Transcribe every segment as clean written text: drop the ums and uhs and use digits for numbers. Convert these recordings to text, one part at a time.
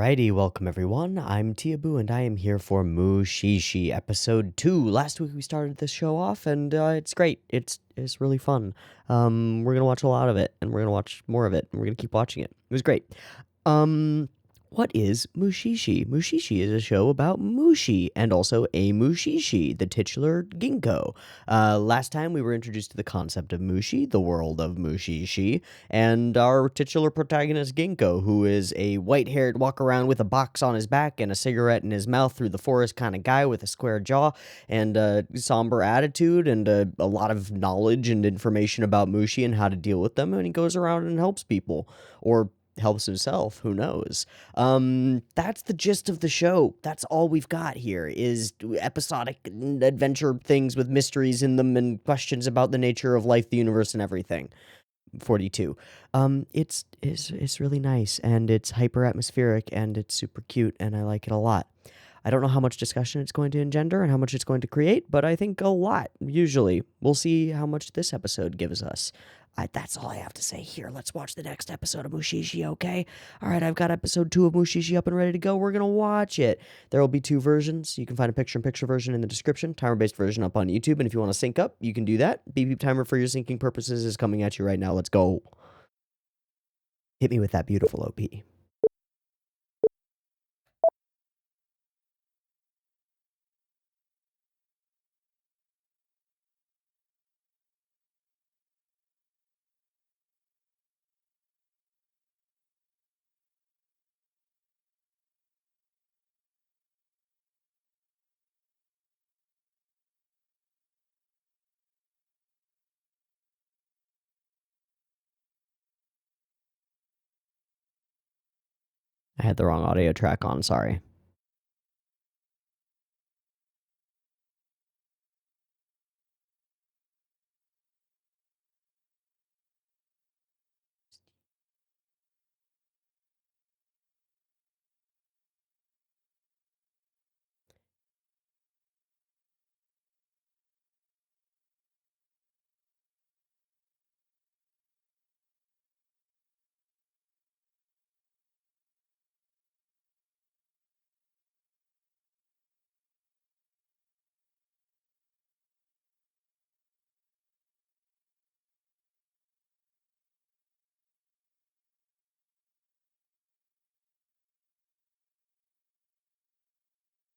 Alrighty, welcome everyone. I'm Teeaboo and I am here for Mushishi episode 2. Last week we started this show off and it's great. It's really fun. We're gonna watch a lot of it and we're gonna watch more of it and we're gonna keep watching it. It was great. Um, what is Mushishi? Mushishi is a show about Mushi and also a Mushishi, the titular ginkgo. Last time we were introduced to the concept of Mushi, the world of Mushi-shi, and our titular protagonist Ginkgo, who is a white-haired walk around with a box on his back and a cigarette in his mouth through the forest kind of guy with a square jaw and a somber attitude and a lot of knowledge and information about Mushi and how to deal with them, and he goes around and helps people, or helps himself, who knows. That's the gist of the show. That's all we've got here is episodic adventure things with mysteries in them and questions about the nature of life, the universe, and everything. 42. It's really nice and it's hyper atmospheric and it's super cute and I like it a lot. I don't know how much discussion it's going to engender and how much it's going to create, but I think a lot, usually. We'll see how much this episode gives us. That's all I have to say here. Let's watch the next episode of Mushishi, okay? All right, I've got episode 2 of Mushishi up and ready to go. We're going to watch it. There will be 2 versions. You can find a picture-in-picture version in the description, timer-based version up on YouTube, and if you want to sync up, you can do that. Beep beep timer for your syncing purposes is coming at you right now. Let's go. Hit me with that beautiful OP. I had the wrong audio track on, sorry.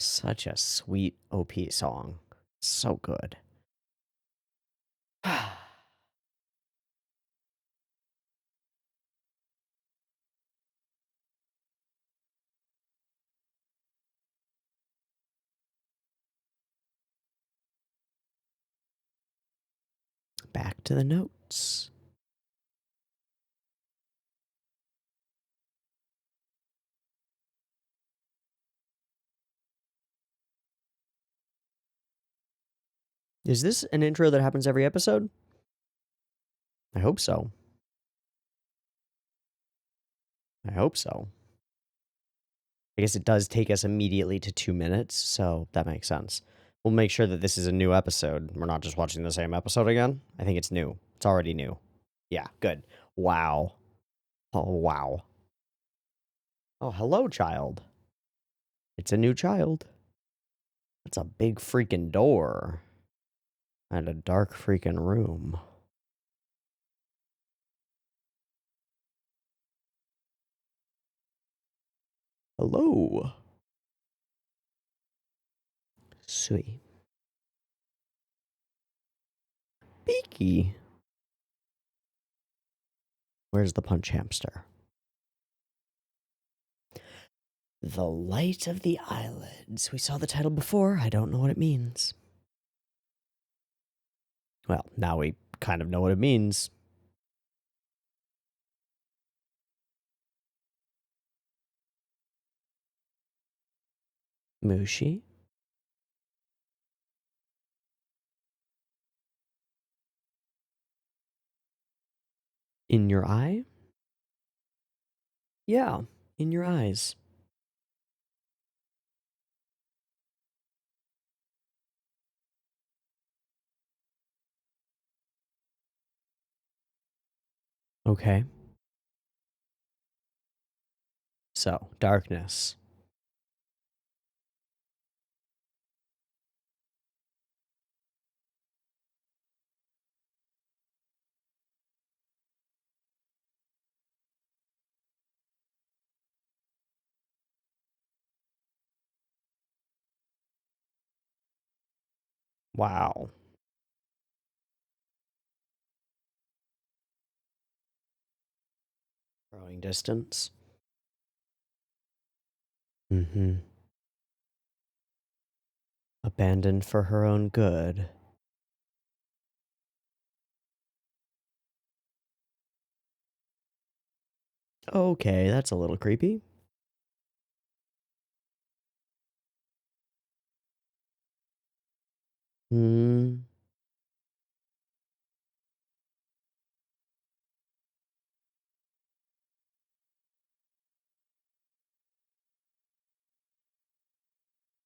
Such a sweet OP song. So good. Back to the notes. Is this an intro that happens every episode? I hope so. I hope so. I guess it does take us immediately to 2 minutes, so that makes sense. We'll make sure that this is a new episode. We're not just watching the same episode again. I think it's new. It's already new. Yeah, good. Wow. Oh, wow. Oh, hello, child. It's a new child. That's a big freaking door. And a dark freaking room. Hello. Sui. Beaky. Where's the punch hamster? The Light of the Eyelids. We saw the title before. I don't know what it means. Well, now we kind of know what it means. Mushi? In your eye? Yeah, in your eyes. Okay. So, darkness. Wow. Growing distance. Mm-hmm. Abandoned for her own good. Okay, that's a little creepy. Hmm.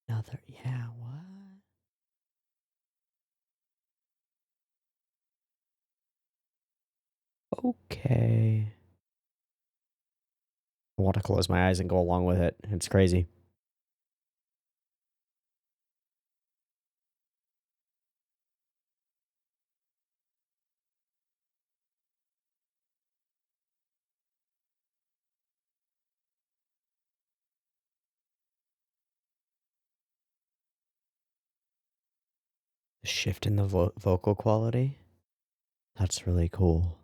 Another, yeah, what? Okay. I want to close my eyes and go along with it. It's crazy. The shift in the vocal quality. That's really cool.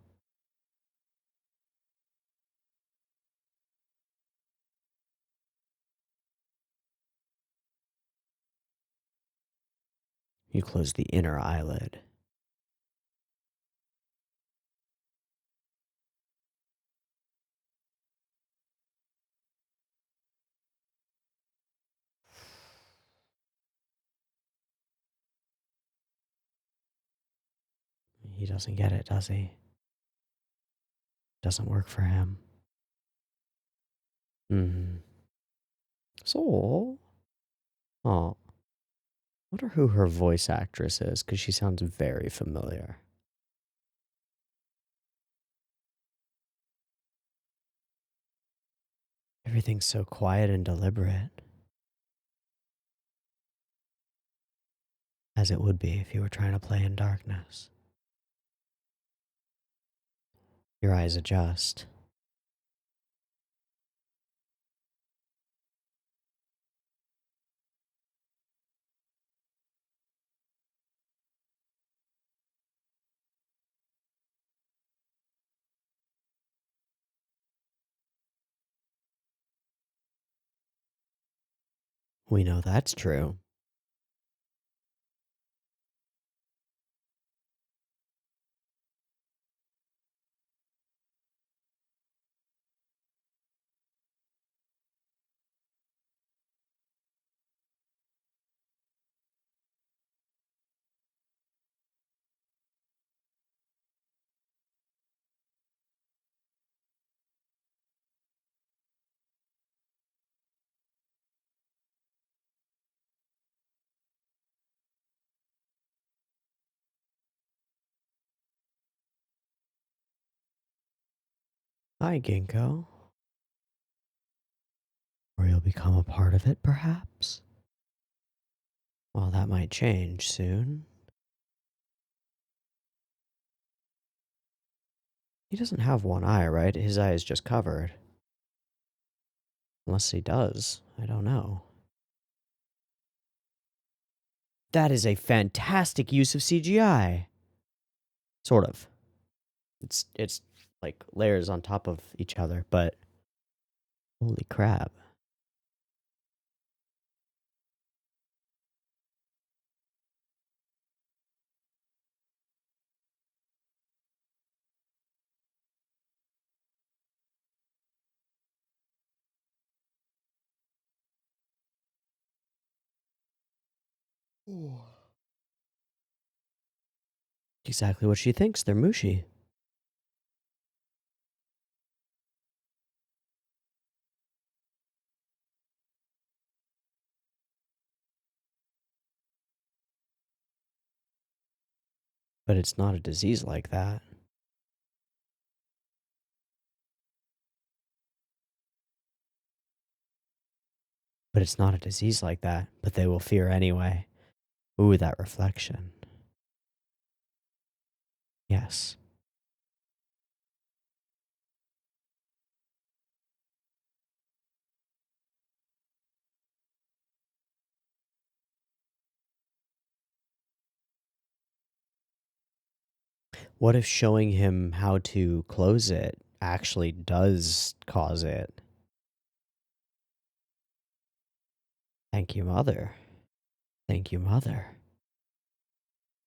You close the inner eyelid. He doesn't get it, does he? Doesn't work for him. Hmm. So, oh, wonder who her voice actress is, because she sounds very familiar. Everything's so quiet and deliberate. As it would be if you were trying to play in darkness. Your eyes adjust. We know that's true. Hi, Ginkgo. Or you'll become a part of it, perhaps? Well, that might change soon. He doesn't have one eye, right? His eye is just covered. Unless he does. I don't know. That is a fantastic use of CGI. Sort of. It's like layers on top of each other, but holy crap. Ooh. Exactly what she thinks. They're mushi. But it's not a disease like that. But it's not a disease like that, but they will fear anyway. Ooh, that reflection. Yes. What if showing him how to close it actually does cause it? Thank you, Mother. Thank you, Mother.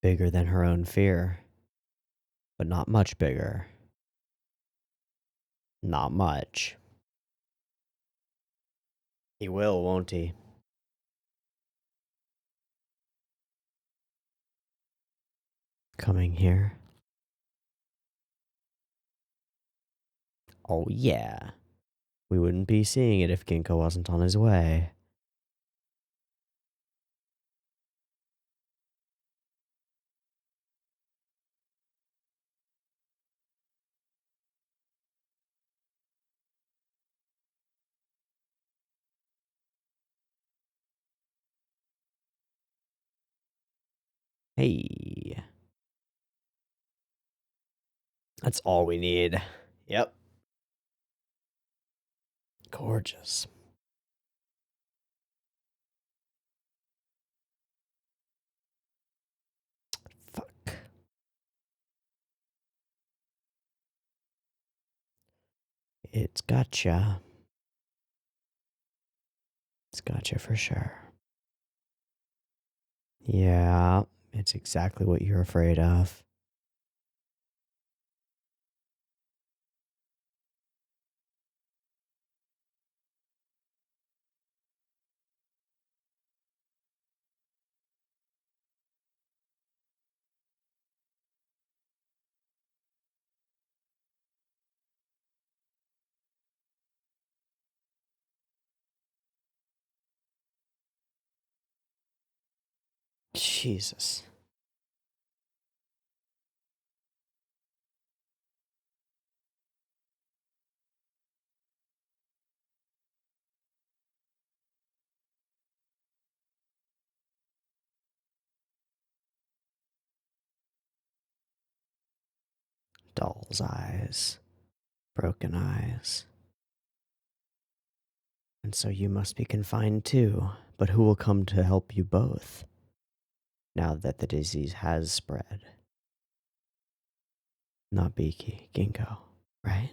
Bigger than her own fear, but not much bigger. Not much. He will, won't he? Coming here. Oh, yeah. We wouldn't be seeing it if Ginkgo wasn't on his way. Hey. That's all we need. Yep. Gorgeous. Fuck. It's gotcha. It's gotcha for sure. Yeah, it's exactly what you're afraid of. Jesus. Doll's eyes. Broken eyes. And so you must be confined too. But who will come to help you both? Now that the disease has spread. Not Beaky, Ginkgo, right?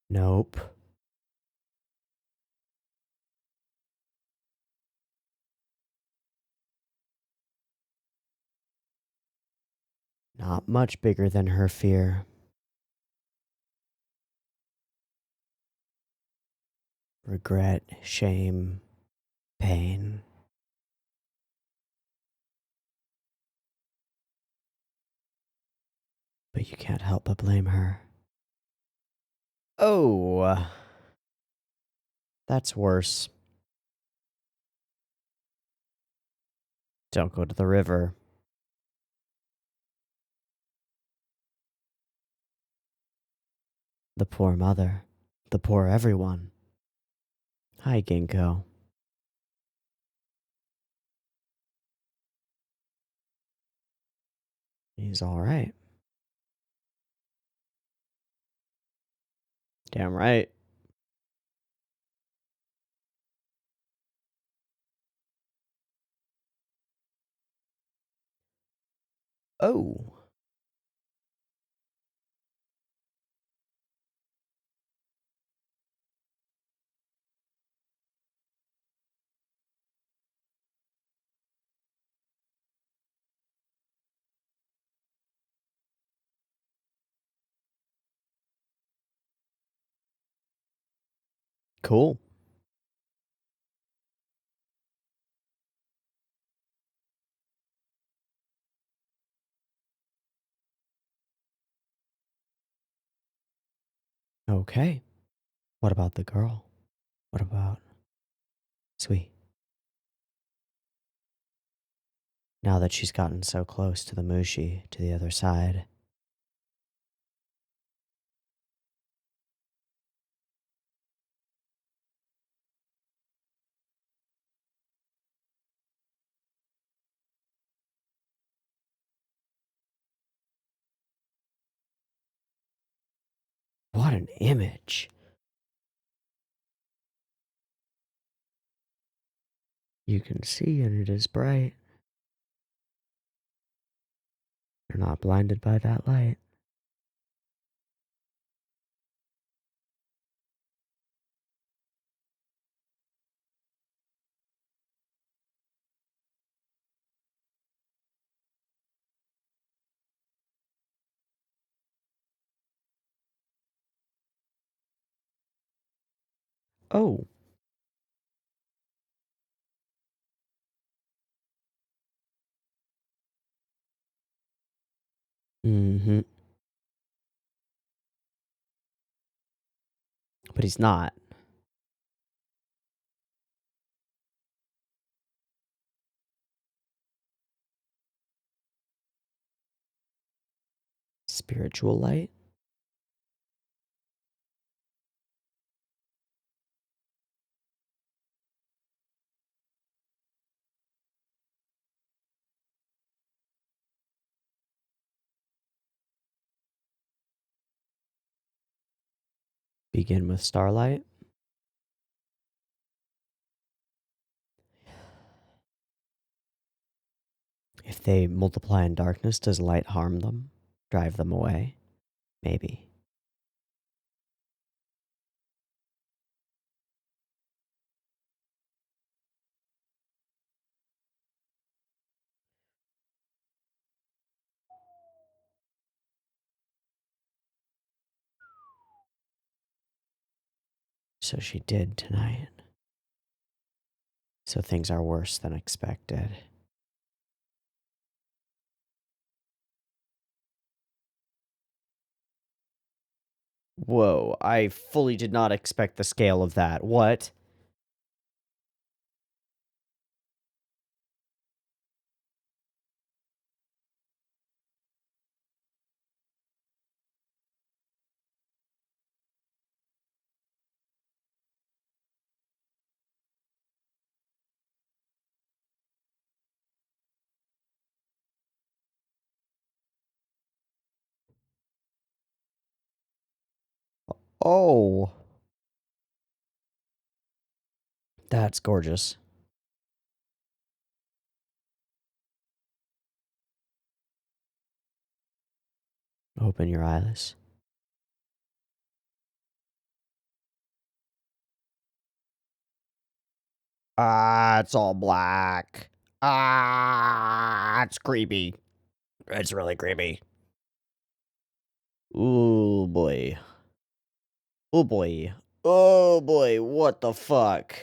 Nope. Not much bigger than her fear. Regret, shame, pain. But you can't help but blame her. Oh, that's worse. Don't go to the river. The poor mother. The poor everyone. Hi, Ginkgo. He's alright. Damn right. Oh. Cool. Okay. What about the girl? What about Sweet? Now that she's gotten so close to the Mushi, to the other side. What an image. You can see, and it is bright. You're not blinded by that light. Oh. Mm-hmm. But he's not. Spiritual light? Begin with starlight? If they multiply in darkness, does light harm them? Drive them away? Maybe. So she did tonight. So things are worse than expected. Whoa, I fully did not expect the scale of that. What? Oh. That's gorgeous. Open your eyes. Ah, it's all black. Ah, it's creepy. It's really creepy. Oh boy. Oh boy. Oh boy, what the fuck?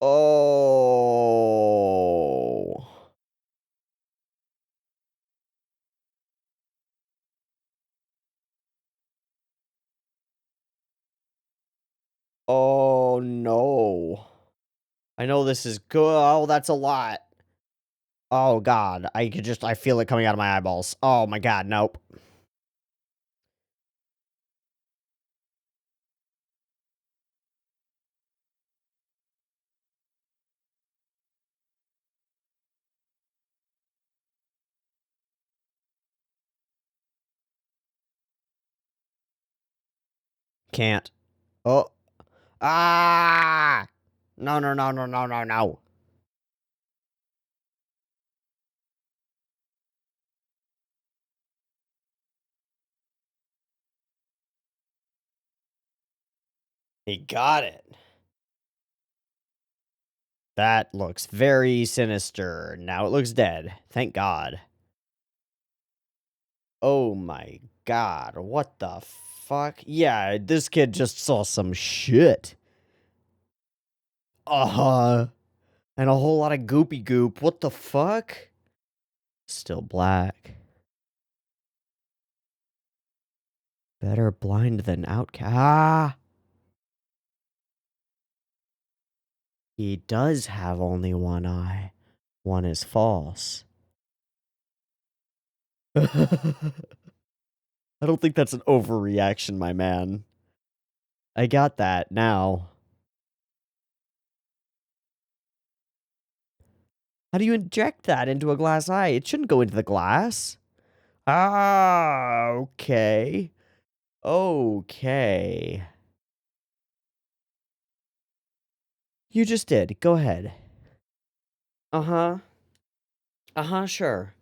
Oh. Oh no. I know this is good. Oh, that's a lot. Oh god, I feel it coming out of my eyeballs. Oh my god, nope. Can't. Oh. Ah! No, no, no, no, no, no, no. He got it. That looks very sinister. Now it looks dead. Thank God. Oh my god. What the fuck? Yeah, this kid just saw some shit. Uh-huh. And a whole lot of goopy goop. What the fuck? Still black. Better blind than outcast. Ah! He does have only one eye. One is false. I don't think that's an overreaction, my man. I got that now. How do you inject that into a glass eye? It shouldn't go into the glass. Ah, okay. Okay. You just did. Go ahead. Uh-huh. Uh-huh, sure.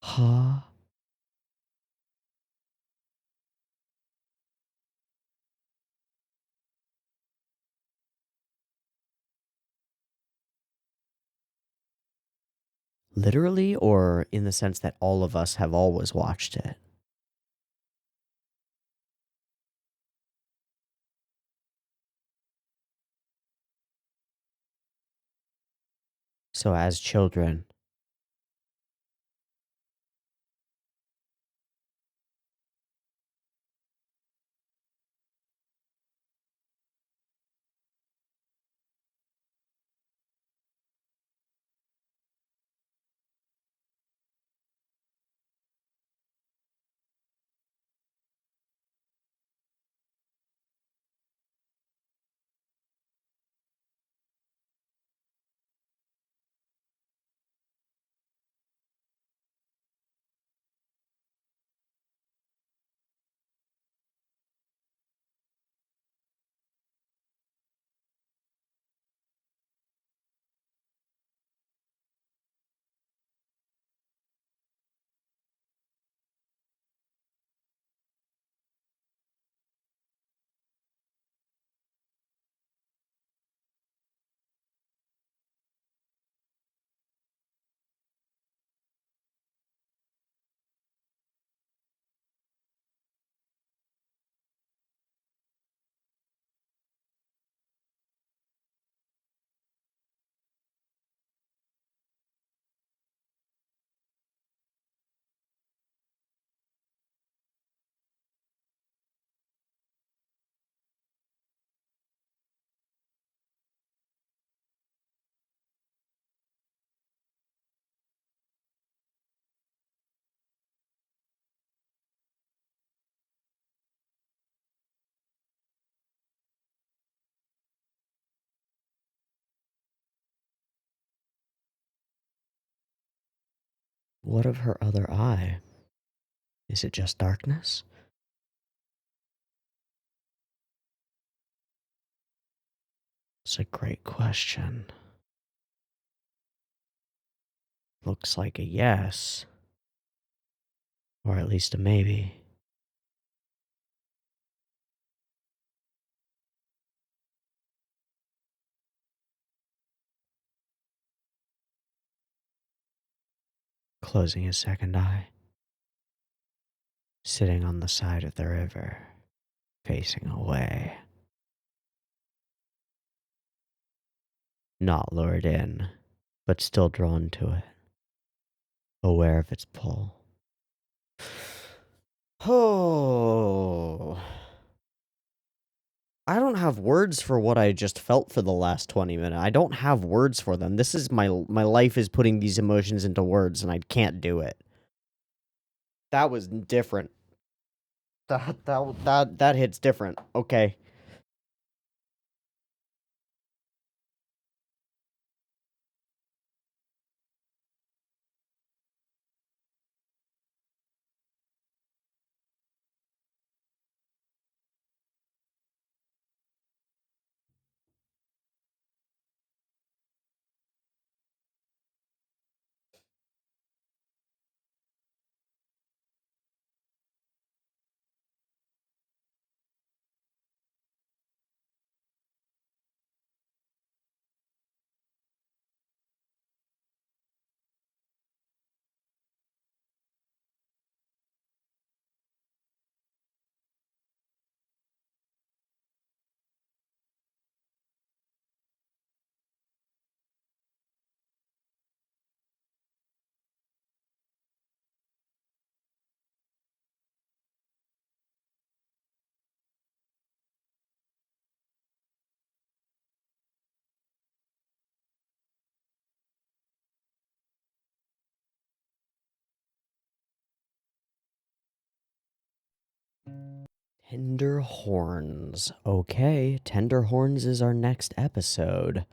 Huh? Literally, or in the sense that all of us have always watched it? So as children. What of her other eye? Is it just darkness? It's a great question. Looks like a yes. Or at least a maybe. Closing his second eye. Sitting on the side of the river. Facing away. Not lured in, but still drawn to it. Aware of its pull. Oh. I don't have words for what I just felt for the last 20 minutes. I don't have words for them. This is my life is putting these emotions into words and I can't do it. That was different. That hits different. Okay. Tender Horns. Okay, Tender Horns is our next episode.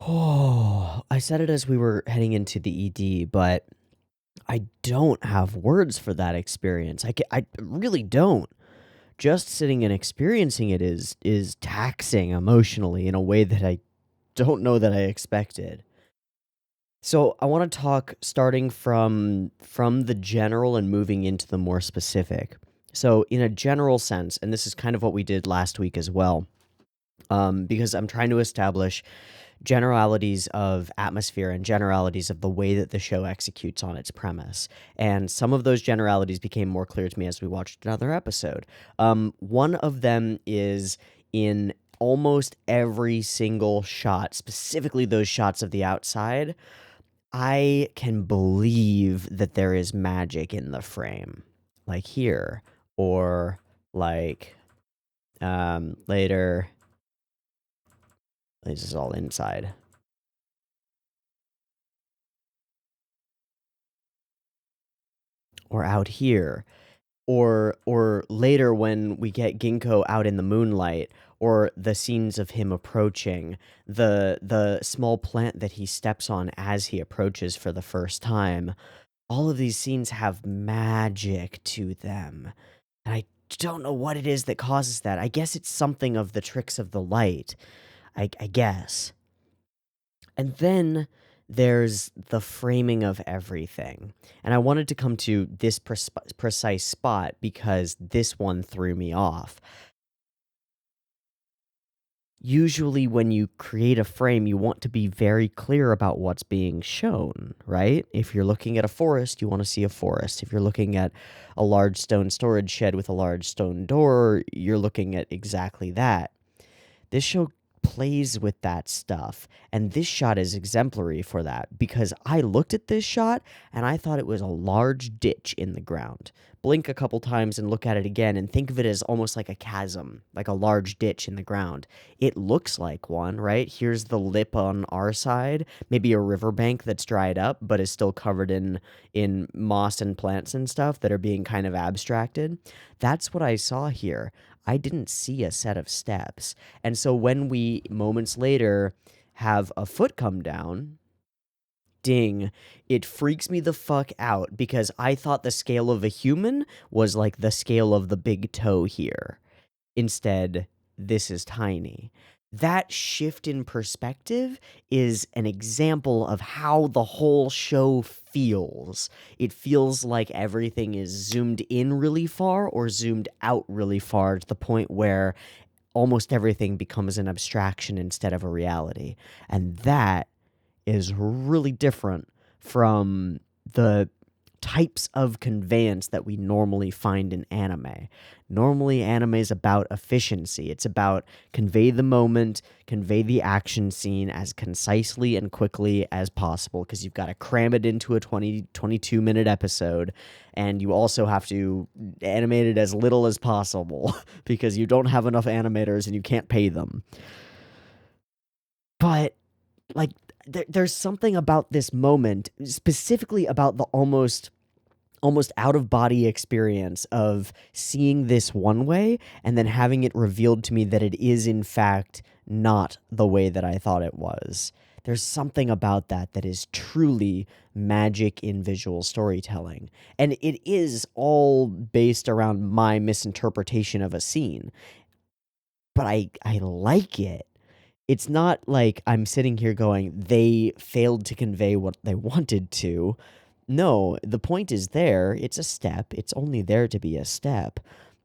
Oh, I said it as we were heading into the ED, but I don't have words for that experience. I really don't. Just sitting and experiencing it is taxing emotionally in a way that I don't know that I expected. So I want to talk starting from the general and moving into the more specific. So in a general sense, and this is kind of what we did last week as well, because I'm trying to establish generalities of atmosphere and generalities of the way that the show executes on its premise. And some of those generalities became more clear to me as we watched another episode. One of them is in almost every single shot, specifically those shots of the outside, I can believe that there is magic in the frame. Like here, or like later. This is all inside. Or out here, or later when we get Ginkgo out in the moonlight, or the scenes of him approaching, the small plant that he steps on as he approaches for the first time. All of these scenes have magic to them. And I don't know what it is that causes that. I guess it's something of the tricks of the light. I guess. And then there's the framing of everything. And I wanted to come to this precise spot because this one threw me off. Usually, when you create a frame, you want to be very clear about what's being shown, right? If you're looking at a forest, you want to see a forest. If you're looking at a large stone storage shed with a large stone door, you're looking at exactly that. This show plays with that stuff, and this shot is exemplary for that because I looked at this shot and I thought it was a large ditch in the ground. Blink a couple times and look at it again and think of it as almost like a chasm, like a large ditch in the ground. It looks like one, right? Here's the lip on our side, maybe a riverbank that's dried up but is still covered in moss and plants and stuff that are being kind of abstracted. That's what I saw here. I didn't see a set of steps. And so when we moments later have a foot come down, ding, it freaks me the fuck out because I thought the scale of a human was like the scale of the big toe here. Instead, this is tiny. That shift in perspective is an example of how the whole show feels. It feels like everything is zoomed in really far or zoomed out really far to the point where almost everything becomes an abstraction instead of a reality. And that is really different from the types of conveyance that we normally find in anime. Normally, anime is about efficiency. It's about convey the moment, convey the action scene as concisely and quickly as possible because you've got to cram it into a 22-minute episode, and you also have to animate it as little as possible because you don't have enough animators and you can't pay them. But, like, there's something about this moment, specifically about the almost out of body experience of seeing this one way and then having it revealed to me that it is in fact not the way that I thought it was. There's something about that that is truly magic in visual storytelling. And it is all based around my misinterpretation of a scene. But I like it. It's not like I'm sitting here going, they failed to convey what they wanted to. No, the point is there. It's a step. It's only there to be a step.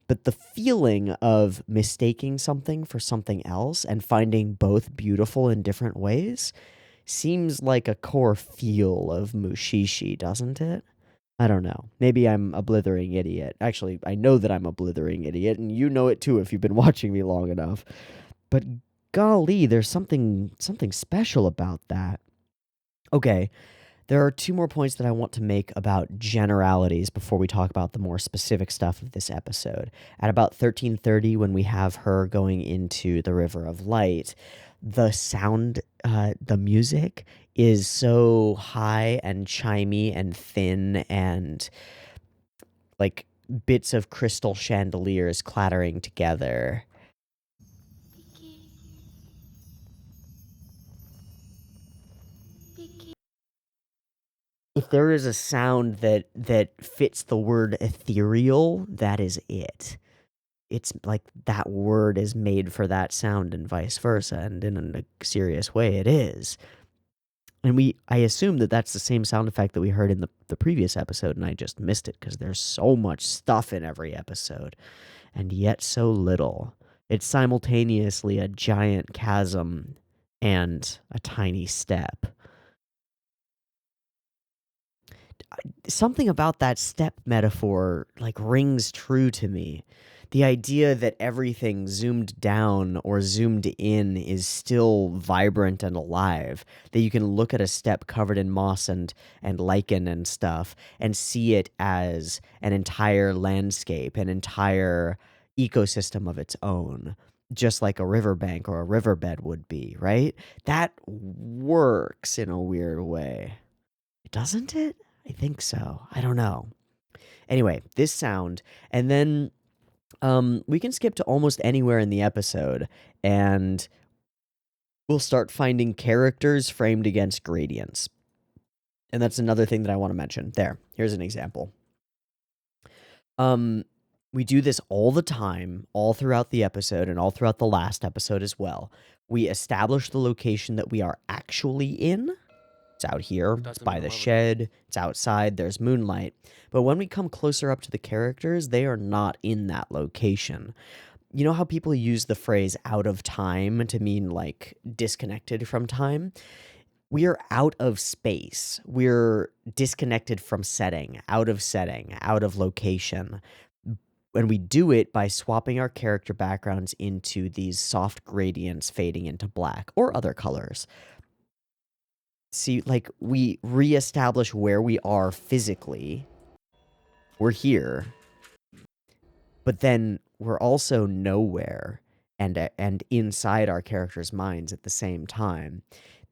But the feeling of mistaking something for something else and finding both beautiful in different ways seems like a core feel of Mushishi, doesn't it? I don't know. Maybe I'm a blithering idiot. Actually, I know that I'm a blithering idiot, and you know it too if you've been watching me long enough. But golly, there's something special about that. Okay, there are two more points that I want to make about generalities before we talk about the more specific stuff of this episode. At about 13:30, when we have her going into the River of Light, the sound, the music is so high and chimey and thin and like bits of crystal chandeliers clattering together. If there is a sound that fits the word ethereal, that is it. It's like that word is made for that sound and vice versa, and in a serious way it is. And I assume that that's the same sound effect that we heard in the previous episode, and I just missed it because there's so much stuff in every episode, and yet so little. It's simultaneously a giant chasm and a tiny step. Something about that step metaphor like rings true to me. The idea that everything zoomed down or zoomed in is still vibrant and alive, that you can look at a step covered in moss and lichen and stuff and see it as an entire landscape, an entire ecosystem of its own, just like a riverbank or a riverbed would be, right? That works in a weird way. Doesn't it? I think so. I don't know. Anyway, this sound, and then we can skip to almost anywhere in the episode, and we'll start finding characters framed against gradients. And that's another thing that I want to mention. Here's an example. We do this all the time, all throughout the episode, and all throughout the last episode as well. We establish the location that we are actually in. It's out here, it's by the shed, it's outside, there's moonlight. But when we come closer up to the characters, they are not in that location. You know how people use the phrase out of time to mean like disconnected from time? We are out of space. We're disconnected from setting, out of location. And we do it by swapping our character backgrounds into these soft gradients fading into black or other colors. See, like, we reestablish where we are physically. We're here. But then we're also nowhere and inside our characters' minds at the same time.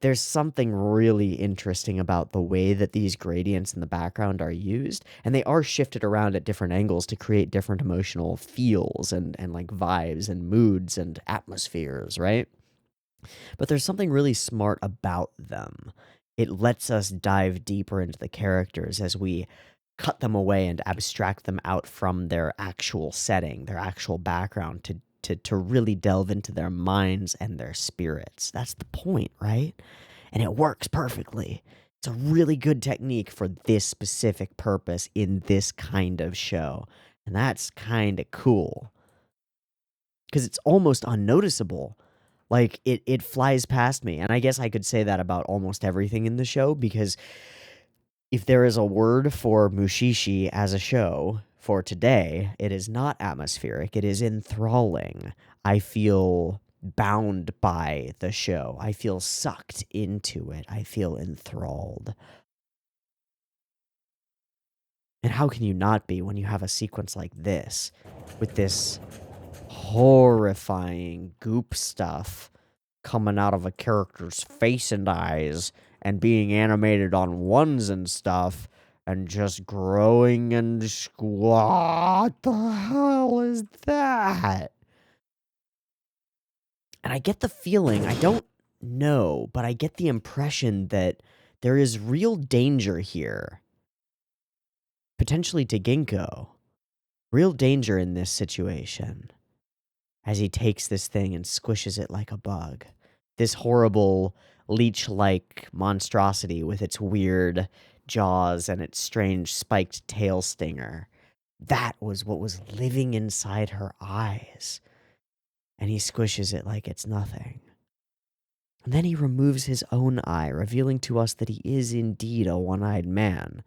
There's something really interesting about the way that these gradients in the background are used, and they are shifted around at different angles to create different emotional feels and like vibes and moods and atmospheres, right? But there's something really smart about them. It lets us dive deeper into the characters as we cut them away and abstract them out from their actual setting, their actual background, to really delve into their minds and their spirits. That's the point, right? And it works perfectly. It's a really good technique for this specific purpose in this kind of show. And that's kind of cool. Because it's almost unnoticeable. Like, it flies past me. And I guess I could say that about almost everything in the show, because if there is a word for Mushishi as a show for today, it is not atmospheric. It is enthralling. I feel bound by the show. I feel sucked into it. I feel enthralled. And how can you not be when you have a sequence like this, with this horrifying goop stuff coming out of a character's face and eyes and being animated on ones and stuff and just growing and what the hell is that? And I get the feeling, I don't know, but I get the impression that there is real danger here. Potentially to Ginkgo. Real danger in this situation. As he takes this thing and squishes it like a bug. This horrible leech-like monstrosity with its weird jaws and its strange spiked tail stinger. That was what was living inside her eyes. And he squishes it like it's nothing. And then he removes his own eye, revealing to us that he is indeed a one-eyed man.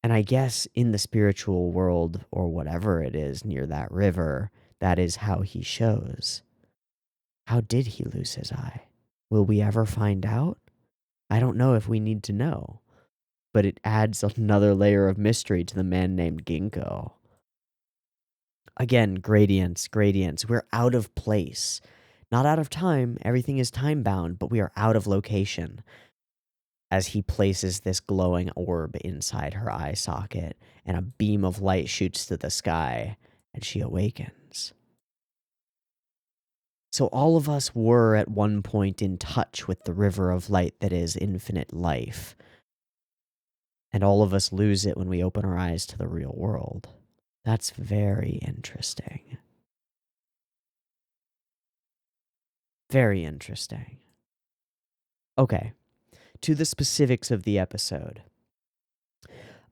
And I guess in the spiritual world, or whatever it is near that river, that is how he shows. How did he lose his eye? Will we ever find out? I don't know if we need to know. But it adds another layer of mystery to the man named Ginkgo. Again, gradients. We're out of place. Not out of time. Everything is time-bound, but we are out of location. as he places this glowing orb inside her eye socket, and a beam of light shoots to the sky, and she awakens. So all of us were at one point in touch with the river of light that is infinite life. And all of us lose it when we open our eyes to the real world. That's very interesting. Very interesting. Okay, to the specifics of the episode.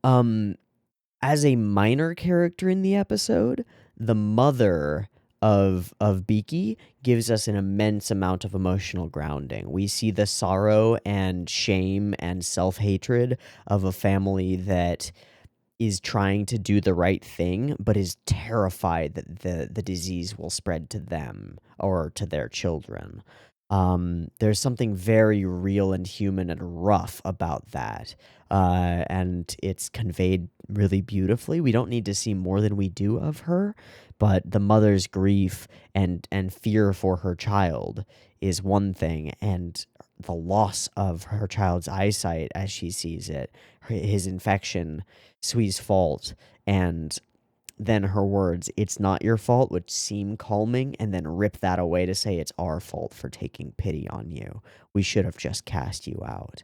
As a minor character in the episode, the mother of Biki gives us an immense amount of emotional grounding. We see the sorrow and shame and self-hatred of a family that is trying to do the right thing, but is terrified that the disease will spread to them or to their children. There's something very real and human and rough about that. And it's conveyed really beautifully. We don't need to see more than we do of her, but the mother's grief and fear for her child is one thing, and the loss of her child's eyesight as she sees it, his infection, Sui's fault, and then her words, "It's not your fault," which seem calming, and then rip that away to say it's our fault for taking pity on you. We should have just cast you out.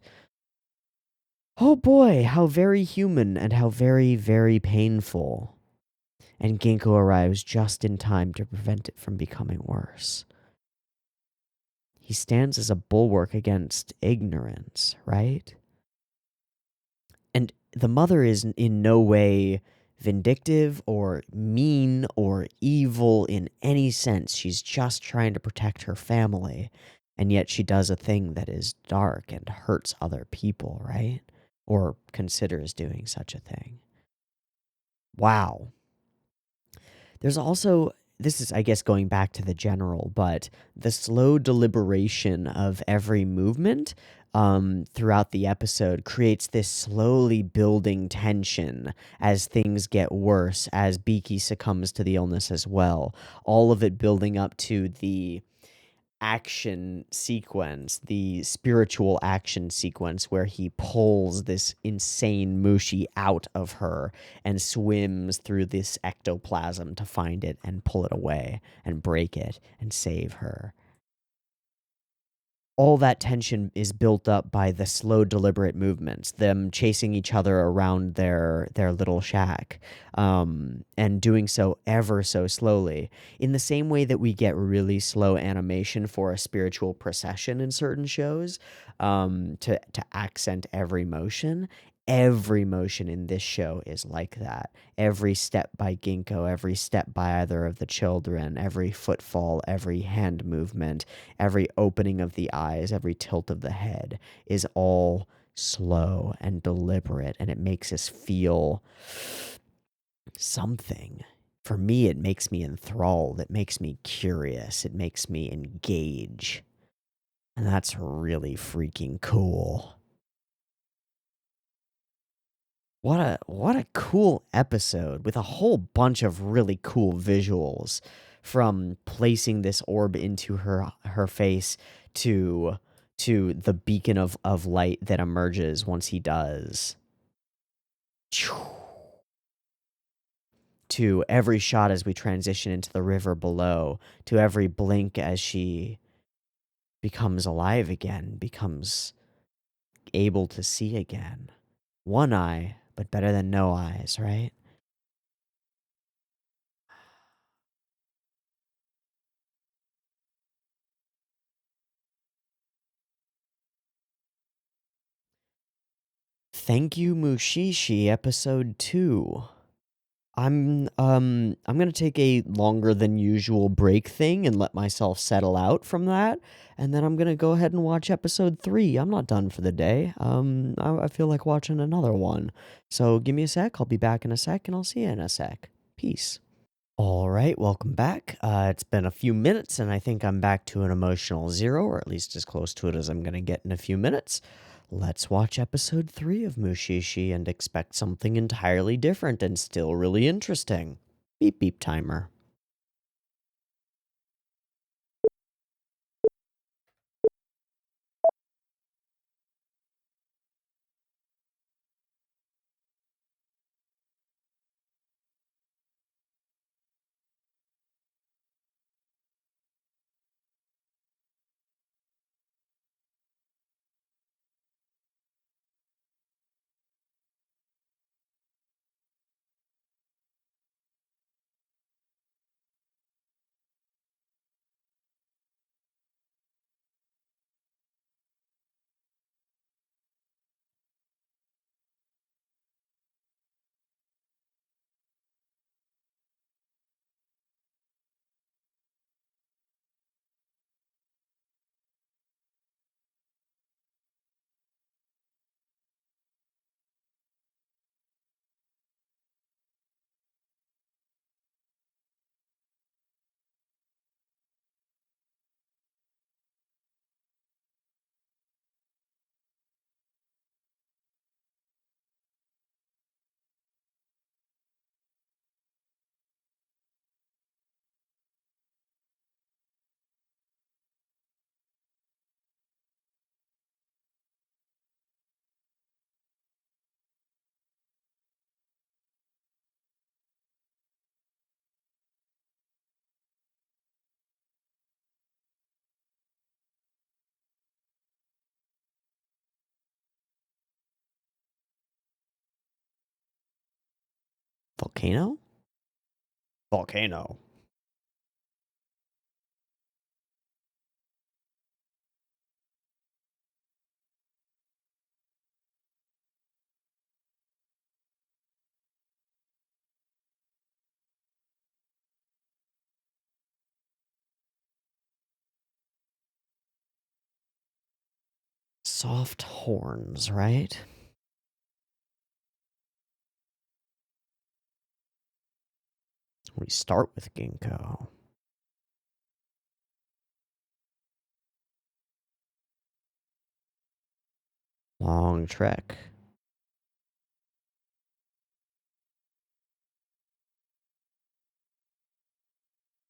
Oh boy, how very human and how very, very painful. And Ginkgo arrives just in time to prevent it from becoming worse. He stands as a bulwark against ignorance, right? And the mother is in no way vindictive or mean or evil in any sense. She's just trying to protect her family. And yet she does a thing that is dark and hurts other people, right? Or considers doing such a thing. Wow. There's also, this is, I guess, going back to the general, but the slow deliberation of every movement throughout the episode creates this slowly building tension as things get worse, as Biki succumbs to the illness as well. All of it building up to the action sequence, the spiritual action sequence where he pulls this insane mushi out of her and swims through this ectoplasm to find it and pull it away and break it and save her. All that tension is built up by the slow, deliberate movements, them chasing each other around their little shack, and doing so ever so slowly. In the same way that we get really slow animation for a spiritual procession in certain shows, to accent every motion in this show is like that. Every step by Ginkgo, every step by either of the children, every footfall, every hand movement, every opening of the eyes, every tilt of the head is all slow and deliberate, and it makes us feel something. For me, it makes me enthralled. It makes me curious. It makes me engage. And that's really freaking cool. What a cool episode with a whole bunch of really cool visuals, from placing this orb into her face to the beacon of light that emerges once he does. To every shot as we transition into the river below, to every blink as she becomes alive again, becomes able to see again. One eye, but better than no eyes, right? Thank you, Mushishi, episode 2. I'm gonna take a longer than usual break thing and let myself settle out from that, and then I'm gonna go ahead and watch episode 3. I'm not done for the day. I feel like watching another one. So give me a sec, I'll be back in a sec, and I'll see you in a sec. Peace. All right, welcome back. It's been a few minutes, and I think I'm back to an emotional 0, or at least as close to it as I'm gonna get in a few minutes. Let's watch episode 3 of Mushishi and expect something entirely different and still really interesting. Beep beep timer. Volcano? Volcano. Soft horns, right? We start with ginkgo. Long trek.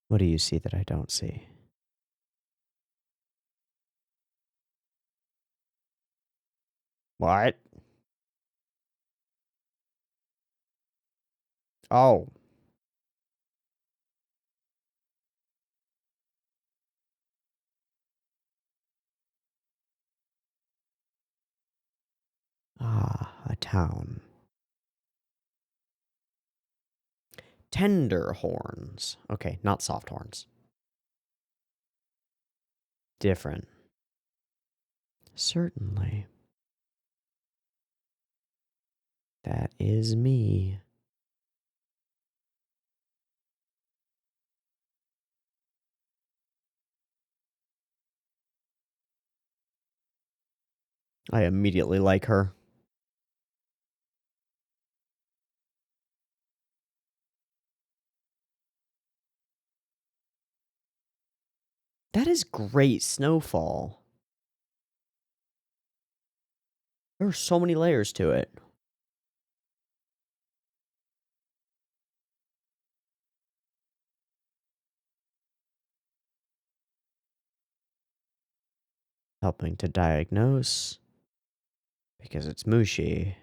What do you see that I don't see? What? Oh. Ah, a town. Tender horns. Okay, not soft horns. Different. Certainly. That is me. I immediately like her. That is great snowfall. There are so many layers to it. Helping to diagnose. Because it's mushi.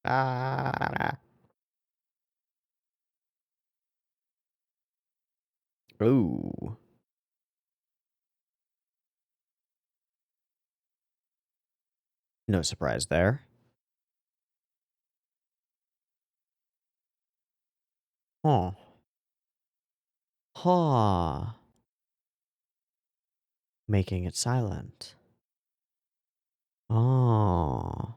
Ah. Ooh. No surprise there. Huh. Huh. Making it silent. Oh.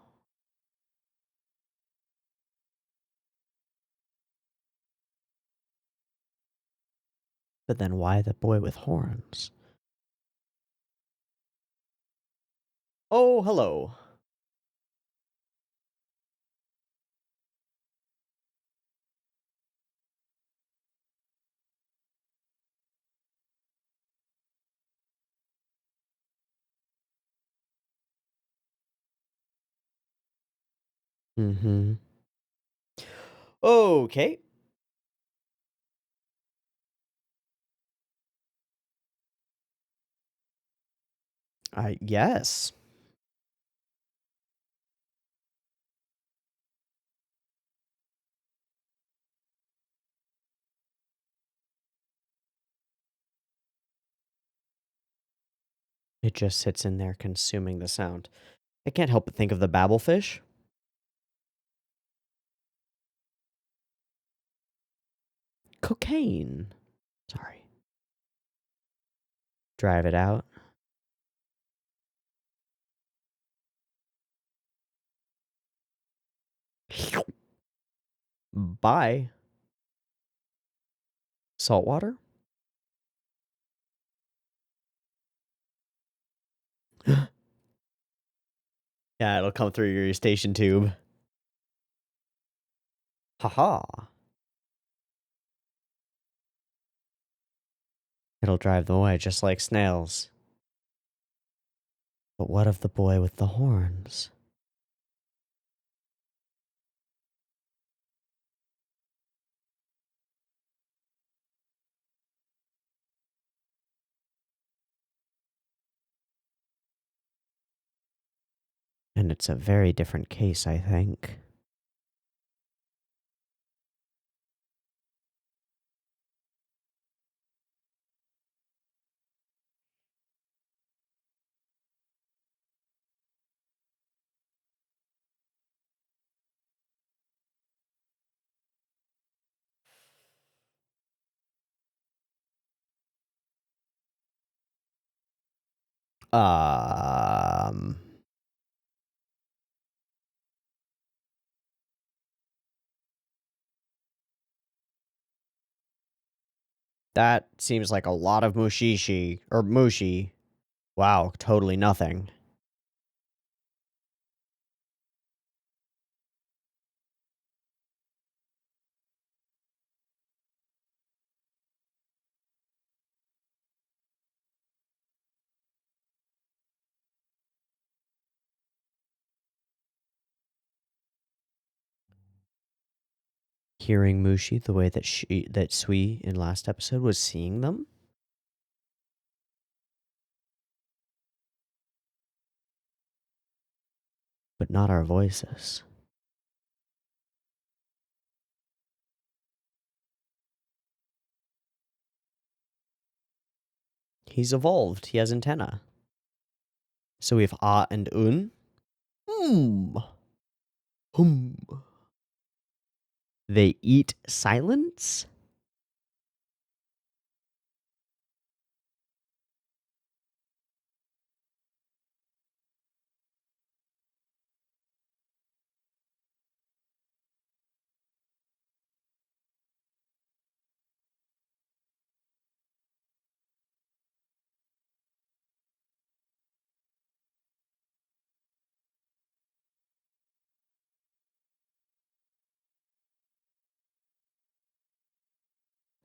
But then why the boy with horns? Oh, hello. Mm-hmm. Okay. Yes. It just sits in there consuming the sound. I can't help but think of the babblefish. Cocaine. Sorry. Drive it out. Bye. Saltwater? Yeah, it'll come through your station tube. Haha. It'll drive them away just like snails. But what of the boy with the horns? And it's a very different case, I think. Um... That seems like a lot of mushi-shi, or mushi. Wow, totally nothing. Hearing Mushi the way that Sui in last episode was seeing them? But not our voices. He's evolved. He has antenna. So we have ah and un. Hum. They eat silence?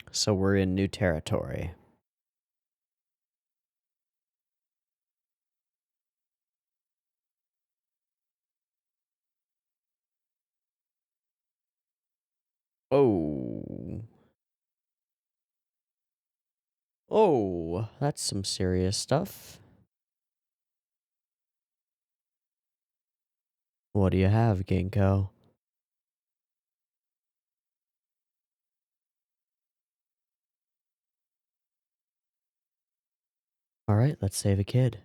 So we're in new territory. Oh. Oh, that's some serious stuff. What do you have, Ginkgo? Alright, let's save a kid.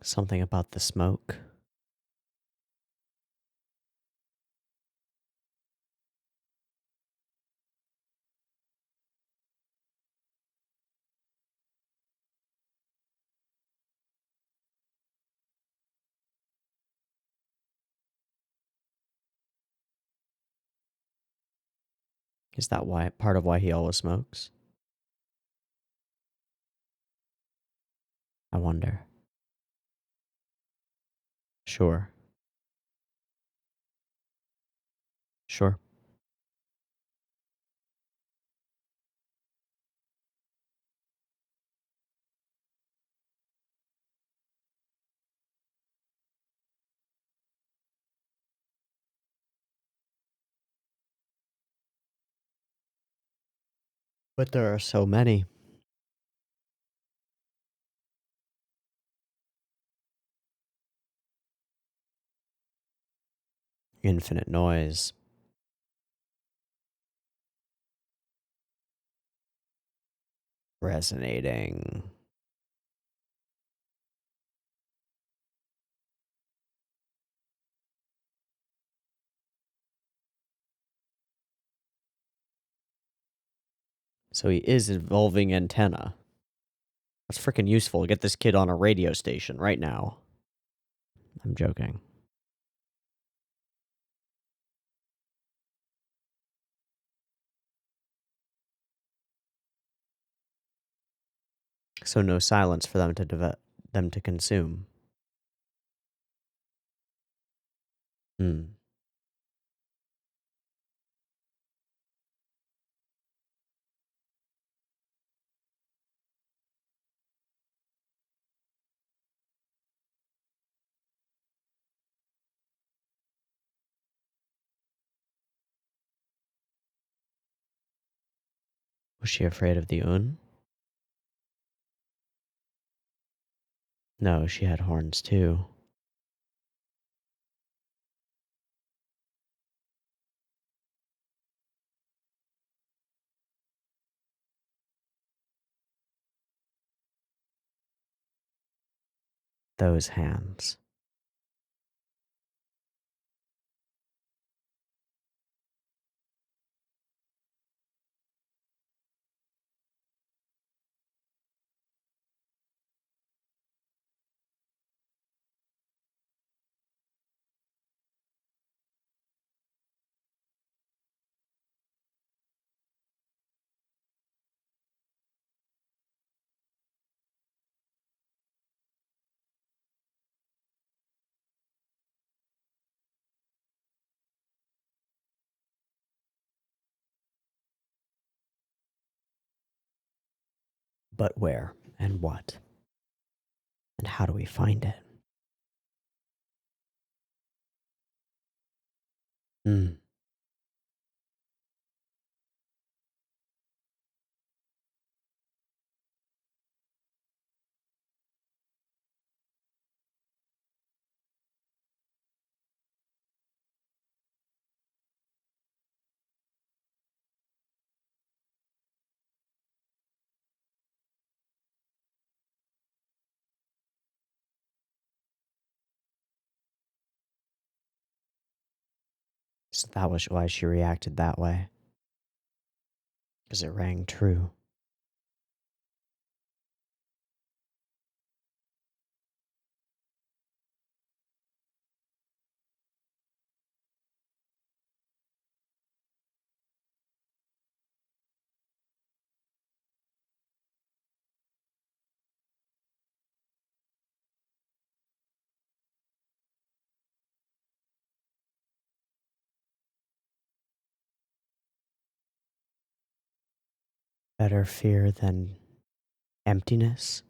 Something about the smoke. Is that why part of why he always smokes? I wonder. Sure. Sure. But there are so many. Infinite noise. Resonating. So he is evolving antenna. That's freaking useful. Get this kid on a radio station right now. I'm joking. So no silence for them to consume. Hmm. Was she afraid of the Un? No, she had horns too. those hands. But where and what? And how do we find it? Hmm. So that was why she reacted that way. Because it rang true. Better fear than emptiness?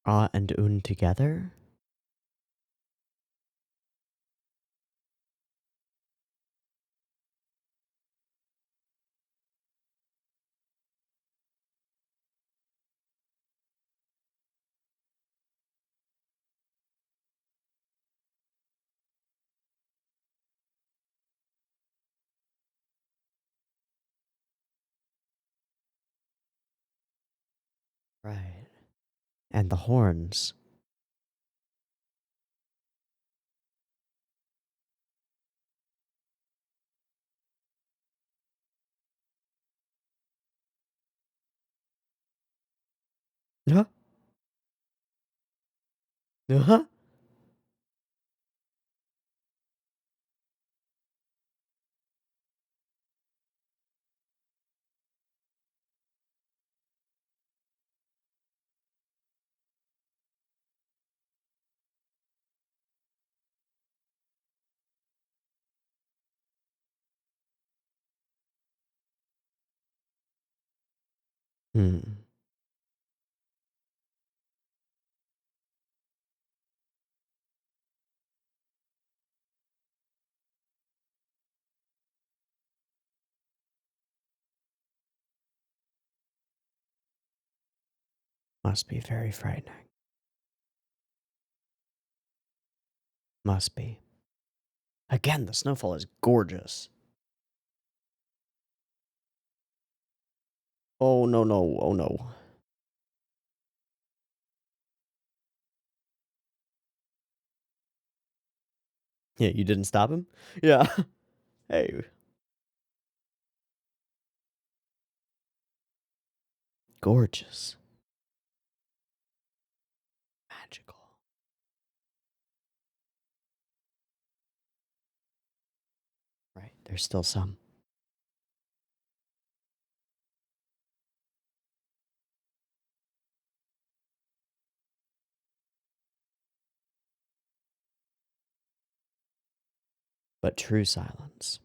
Ah and un together? Right. And the horns. Huh? Uh-huh. Hmm. Must be very frightening. Must be. Again, the snowfall is gorgeous. Oh no no, oh no. Yeah, you didn't stop him? Yeah. Hey. Gorgeous. Magical. Right, there's still some. But true silence.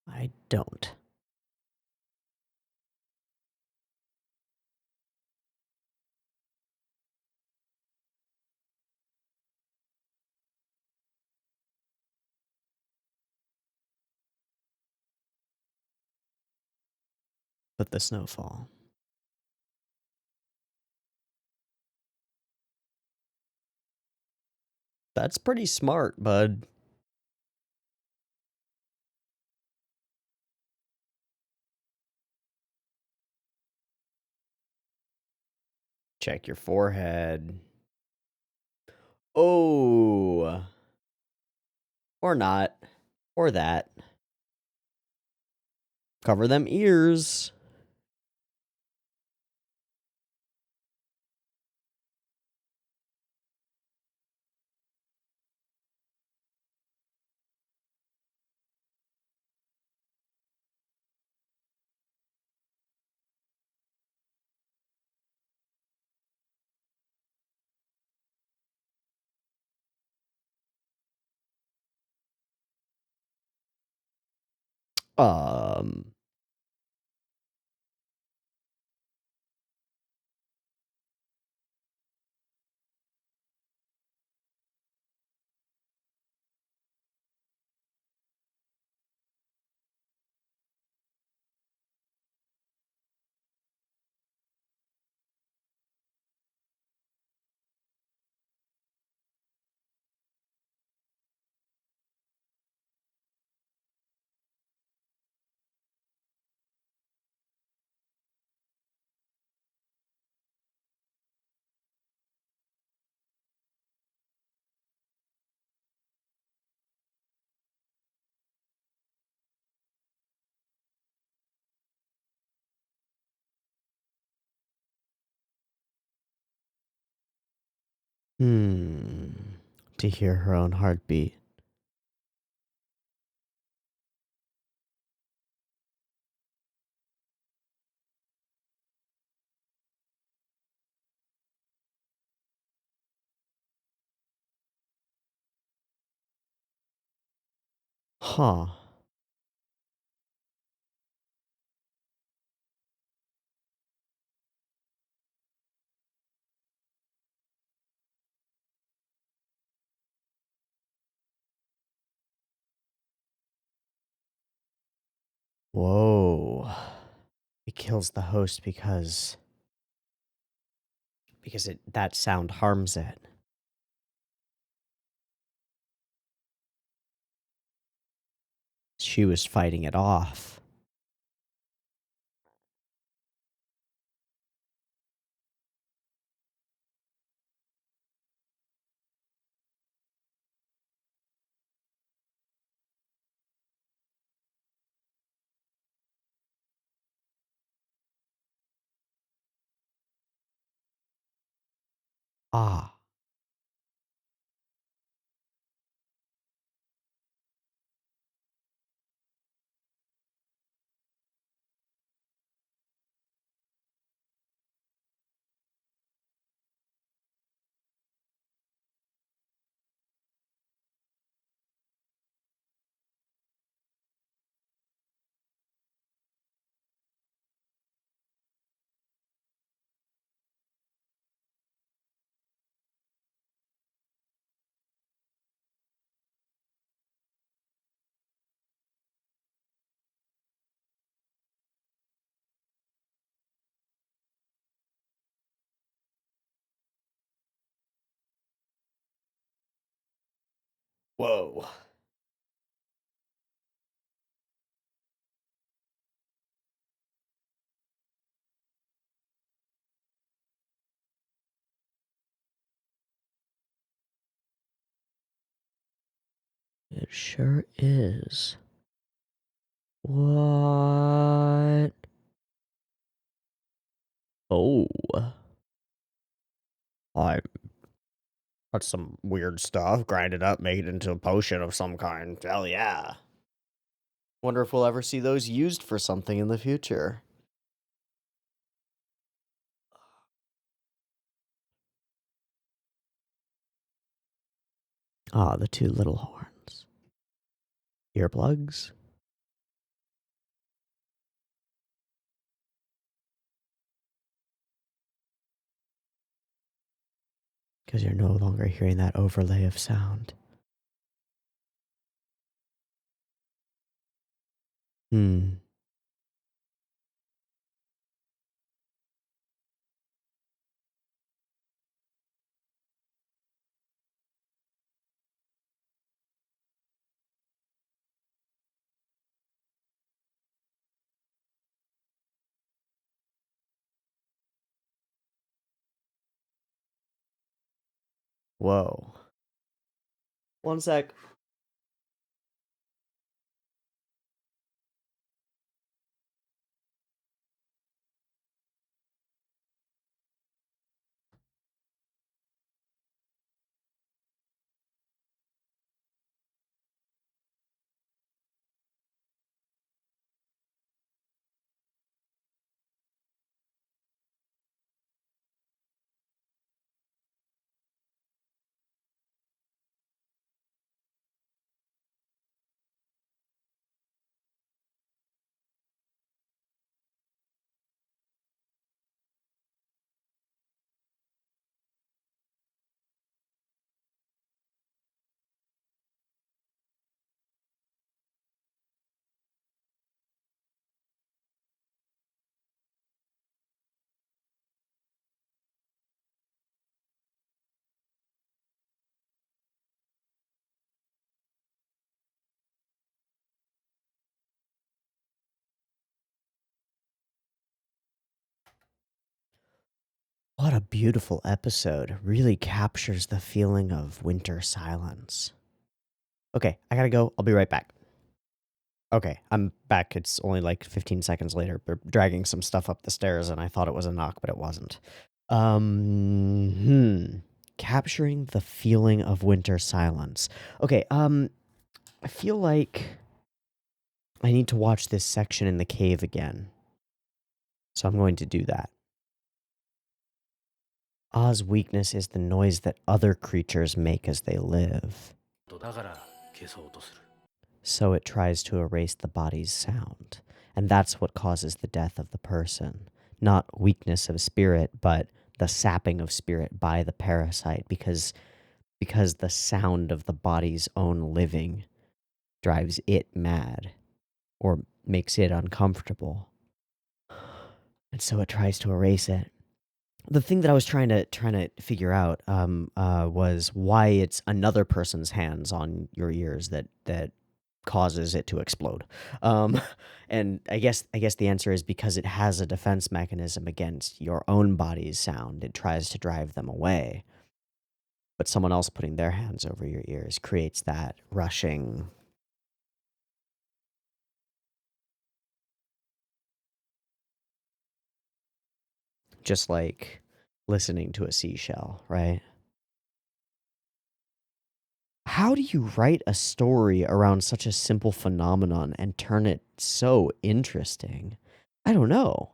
I don't. with the snowfall. That's pretty smart, bud. Check your forehead. Oh. Or not. Or that. Cover them ears. Um. Hmm. To hear her own heartbeat. Huh. Whoa. It kills the host because that sound harms it. She was fighting it off. Ah. Whoa. It sure is. What? Oh. I That's some weird stuff. Grind it up, make it into a potion of some kind. Hell yeah. Wonder if we'll ever see those used for something in the future. Ah, the two little horns. Earplugs? Because you're no longer hearing that overlay of sound. Hmm. Whoa. One sec. What a beautiful episode. Really captures the feeling of winter silence. Okay, I gotta go. I'll be right back. Okay, I'm back. It's only like 15 seconds later. We're dragging some stuff up the stairs, and I thought it was a knock, but it wasn't. Capturing the feeling of winter silence. Okay, I feel like I need to watch this section in the cave again. So I'm going to do that. Ah's weakness is the noise that other creatures make as they live. So it tries to erase the body's sound. And that's what causes the death of the person. Not weakness of spirit, but the sapping of spirit by the parasite, because the sound of the body's own living drives it mad or makes it uncomfortable. And so it tries to erase it. The thing that I was trying to figure out was why it's another person's hands on your ears that causes it to explode. And I guess the answer is because it has a defense mechanism against your own body's sound. It tries to drive them away. But someone else putting their hands over your ears creates that rushing. Just like listening to a seashell, right? How do you write a story around such a simple phenomenon and turn it so interesting? I don't know.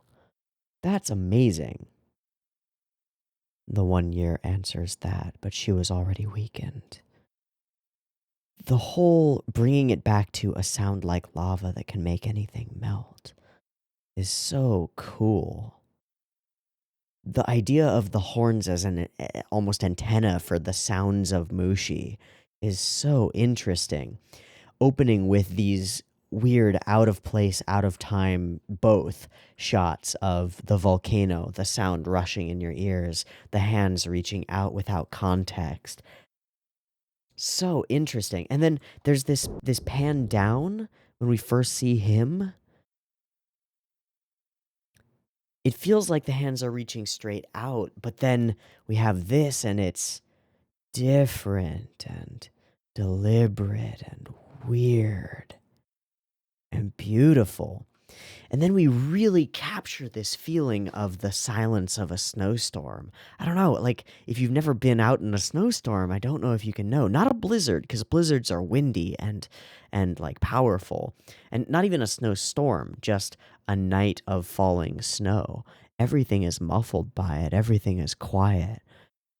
That's amazing. The 1 year answers that, but she was already weakened. The whole bringing it back to a sound like lava that can make anything melt is so cool. The idea of the horns as an almost antenna for the sounds of mushi is so interesting. Opening with these weird out of place, out of time, both shots of the volcano, the sound rushing in your ears, the hands reaching out without context. So interesting. And then there's this pan down when we first see him. It feels like the hands are reaching straight out, but then we have this and it's different and deliberate and weird and beautiful. And then we really capture this feeling of the silence of a snowstorm. I don't know, like, if you've never been out in a snowstorm, I don't know if you can know. Not a blizzard, because blizzards are windy and like powerful. And not even a snowstorm, just a night of falling snow. Everything is muffled by it. Everything is quiet.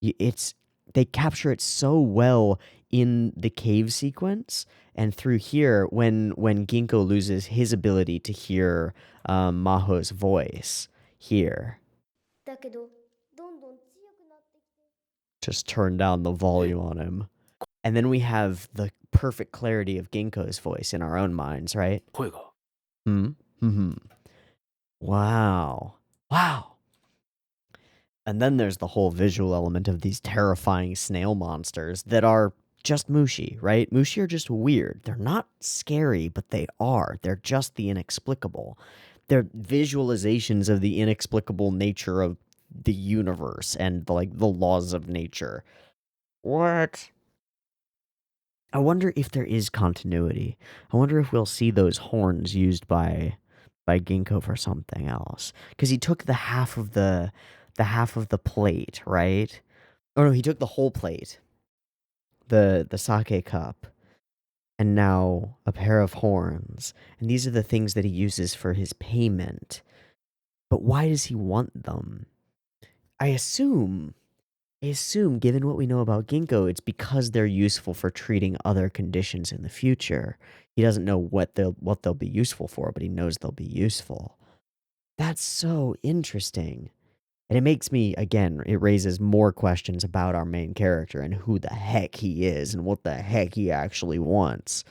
They capture it so well in the cave sequence, and through here when Ginkgo loses his ability to hear Maho's voice here. Just turn down the volume on him. And then we have the perfect clarity of Ginkgo's voice in our own minds, right? Wow. And then there's the whole visual element of these terrifying snail monsters that are just mushi, right? Mushi are just weird. They're not scary, but they are. They're just the inexplicable. They're visualizations of the inexplicable nature of the universe and the laws of nature. What? I wonder if there is continuity. I wonder if we'll see those horns used by Ginkgo for something else. Because he took the half of the plate, right? Oh no, he took the whole plate, the sake cup, and now a pair of horns. And these are the things that he uses for his payment. But why does he want them? I assume, given what we know about Ginkgo, it's because they're useful for treating other conditions in the future. He doesn't know what they'll be useful for, but he knows they'll be useful. That's so interesting. And it makes me, again, it raises more questions about our main character and who the heck he is and what the heck he actually wants.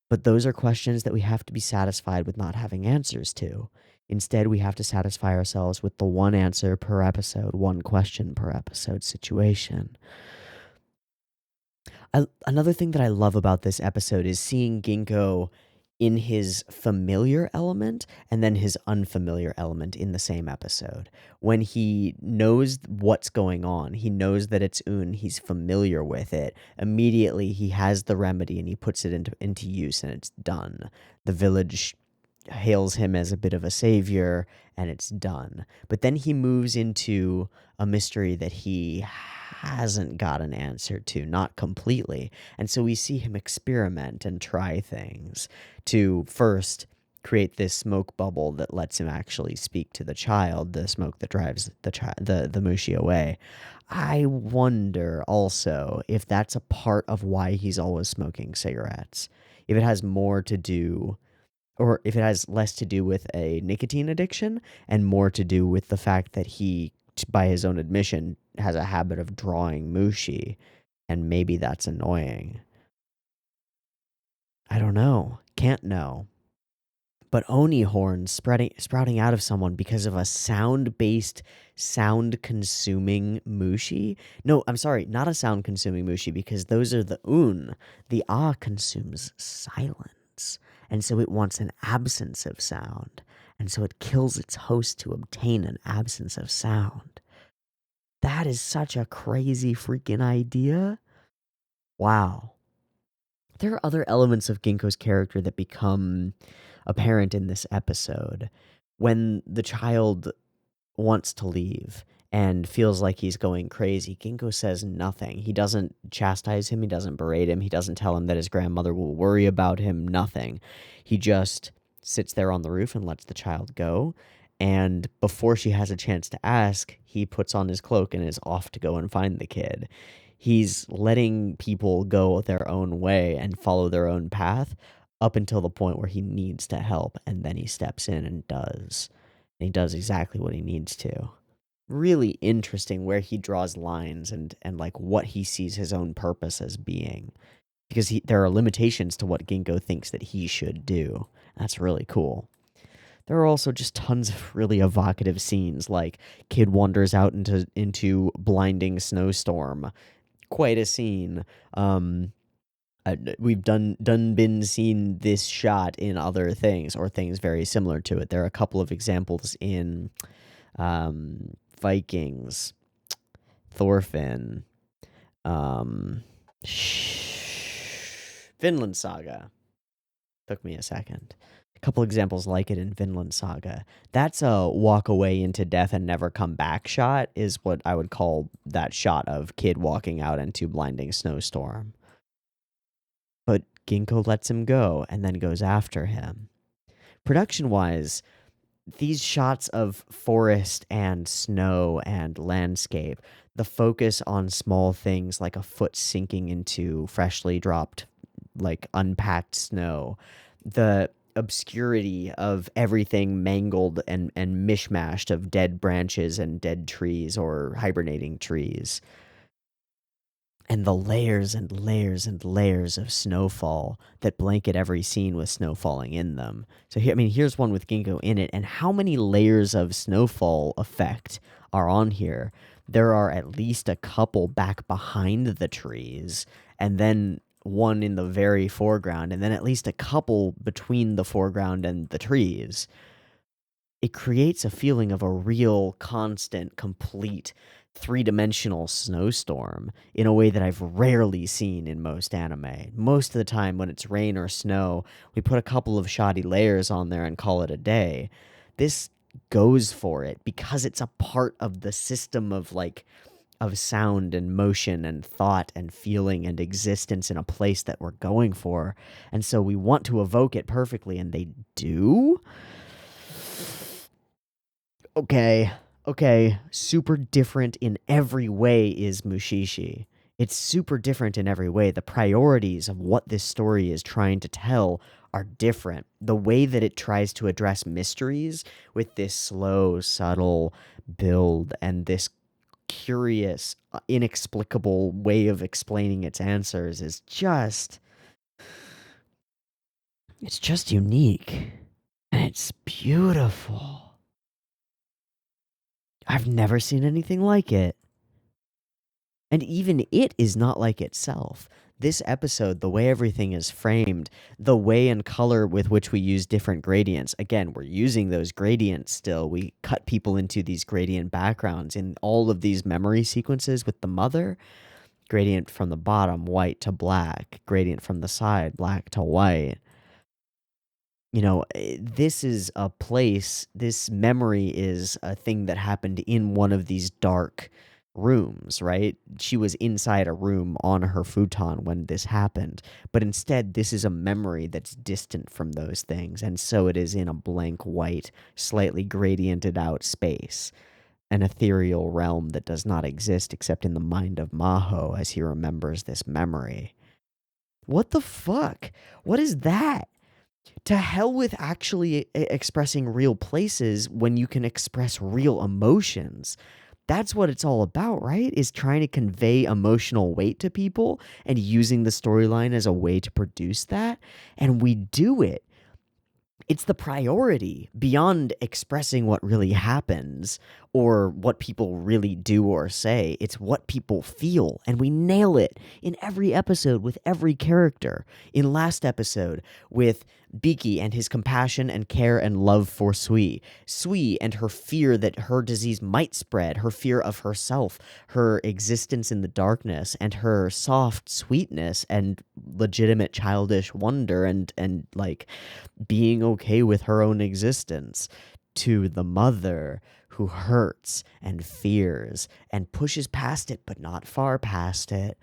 But those are questions that we have to be satisfied with not having answers to. Instead, we have to satisfy ourselves with the one answer per episode, one question per episode situation. Another thing that I love about this episode is seeing Ginkgo in his familiar element and then his unfamiliar element in the same episode. When he knows what's going on, he knows that it's Un, he's familiar with it. Immediately, he has the remedy and he puts it into use and it's done. The village hails him as a bit of a savior and it's done. But then he moves into a mystery that he hasn't got an answer to, not completely. And so we see him experiment and try things to first create this smoke bubble that lets him actually speak to the child, the smoke that drives the mushi away. I wonder also if that's a part of why he's always smoking cigarettes. If it has more to do, or if it has less to do with a nicotine addiction and more to do with the fact that he, by his own admission, has a habit of drawing mushi, and maybe that's annoying. I don't know. Can't know. But Oni horns sprouting out of someone because of a sound-based, sound-consuming mushi? No, I'm sorry, not a sound-consuming mushi, because those are the Un. The A consumes silence, and so it wants an absence of sound, and so it kills its host to obtain an absence of sound. That is such a crazy freaking idea. Wow. There are other elements of Ginkgo's character that become apparent in this episode. When the child wants to leave and feels like he's going crazy, Ginkgo says nothing. He doesn't chastise him, he doesn't berate him, he doesn't tell him that his grandmother will worry about him, nothing. He just sits there on the roof and lets the child go. And before she has a chance to ask, he puts on his cloak and is off to go and find the kid. He's letting people go their own way and follow their own path up until the point where he needs to help, and then he steps in and does. And he does exactly what he needs to. Really interesting where he draws lines and like what he sees his own purpose as being. Because there are limitations to what Ginkgo thinks that he should do. That's really cool. There are also just tons of really evocative scenes, like kid wanders out into blinding snowstorm. Quite a scene. We've been seen this shot in other things or things very similar to it. There are a couple of examples in Vikings, Thorfinn, Vinland Saga. Took me a second. A couple examples like it in Vinland Saga. That's a walk away into death and never come back shot, is what I would call that shot of kid walking out into blinding snowstorm. But Ginkgo lets him go and then goes after him. Production-wise, these shots of forest and snow and landscape, the focus on small things like a foot sinking into freshly dropped, like unpacked snow, the obscurity of everything mangled and mishmashed of dead branches and dead trees or hibernating trees, and the layers and layers and layers of snowfall that blanket every scene with snow falling in them. So here, here's one with Ginkgo in it, and how many layers of snowfall effect are on here? There are at least a couple back behind the trees, and then one in the very foreground, and then at least a couple between the foreground and the trees. It creates a feeling of a real, constant, complete three-dimensional snowstorm in a way that I've rarely seen in most anime. Most of the time when it's rain or snow, we put a couple of shoddy layers on there and call it a day. This goes for it because it's a part of the system of of sound and motion and thought and feeling and existence in a place that we're going for. And so we want to evoke it perfectly, and they do. Okay, super different in every way is Mushishi. It's super different in every way. The priorities of what this story is trying to tell are different. The way that it tries to address mysteries with this slow, subtle build and this curious, inexplicable way of explaining its answers is it's just unique. And it's beautiful. I've never seen anything like it. And even it is not like itself. This episode, the way everything is framed, the way and color with which we use different gradients. Again, we're using those gradients still. We cut people into these gradient backgrounds in all of these memory sequences with the mother. Gradient from the bottom, white to black. Gradient from the side, black to white. This is a place, this memory is a thing that happened in one of these dark rooms, right? She was inside a room on her futon when this happened, but instead this is a memory that's distant from those things, and so it is in a blank white, slightly gradiented out space, an ethereal realm that does not exist except in the mind of Maho as he remembers this memory. What the fuck? What is that? To hell with actually expressing real places when you can express real emotions. That's what it's all about, right? Is trying to convey emotional weight to people and using the storyline as a way to produce that. And we do it. It's the priority beyond expressing what really happens or what people really do or say. It's what people feel, and we nail it in every episode with every character. In last episode with Biki and his compassion and care and love for Sui. Sui and her fear that her disease might spread, her fear of herself, her existence in the darkness, and her soft sweetness and legitimate childish wonder and like being okay with her own existence, to the mother who hurts and fears and pushes past it but not far past it.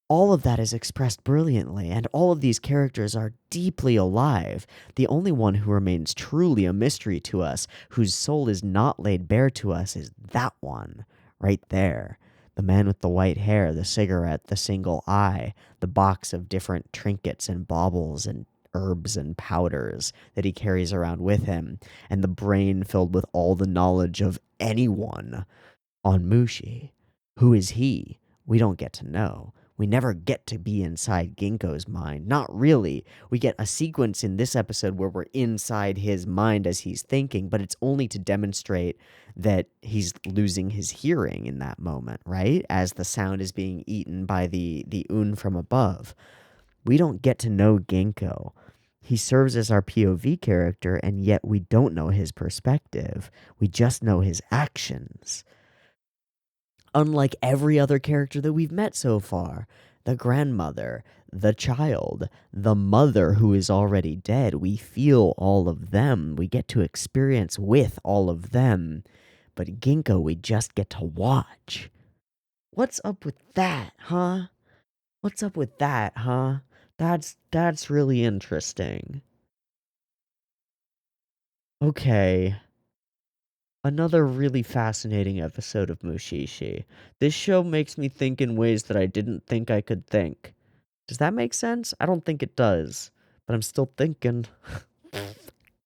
All of that is expressed brilliantly, and all of these characters are deeply alive. The only one who remains truly a mystery to us, whose soul is not laid bare to us, is that one right there. The man with the white hair, the cigarette, the single eye, the box of different trinkets and baubles and herbs and powders that he carries around with him, and the brain filled with all the knowledge of anyone on Mushi. Who is he? We don't get to know. We never get to be inside Ginkgo's mind. Not really. We get a sequence in this episode where we're inside his mind as he's thinking, but it's only to demonstrate that he's losing his hearing in that moment, right? As the sound is being eaten by the Un from above. We don't get to know Ginkgo. He serves as our POV character, and yet we don't know his perspective. We just know his actions. Unlike every other character that we've met so far, the grandmother, the child, the mother who is already dead, we feel all of them. We get to experience with all of them. But Ginkgo, we just get to watch. What's up with that, huh? What's up with that, huh? That's really interesting. Okay. Another really fascinating episode of Mushishi. This show makes me think in ways that I didn't think I could think. Does that make sense? I don't think it does, but I'm still thinking. I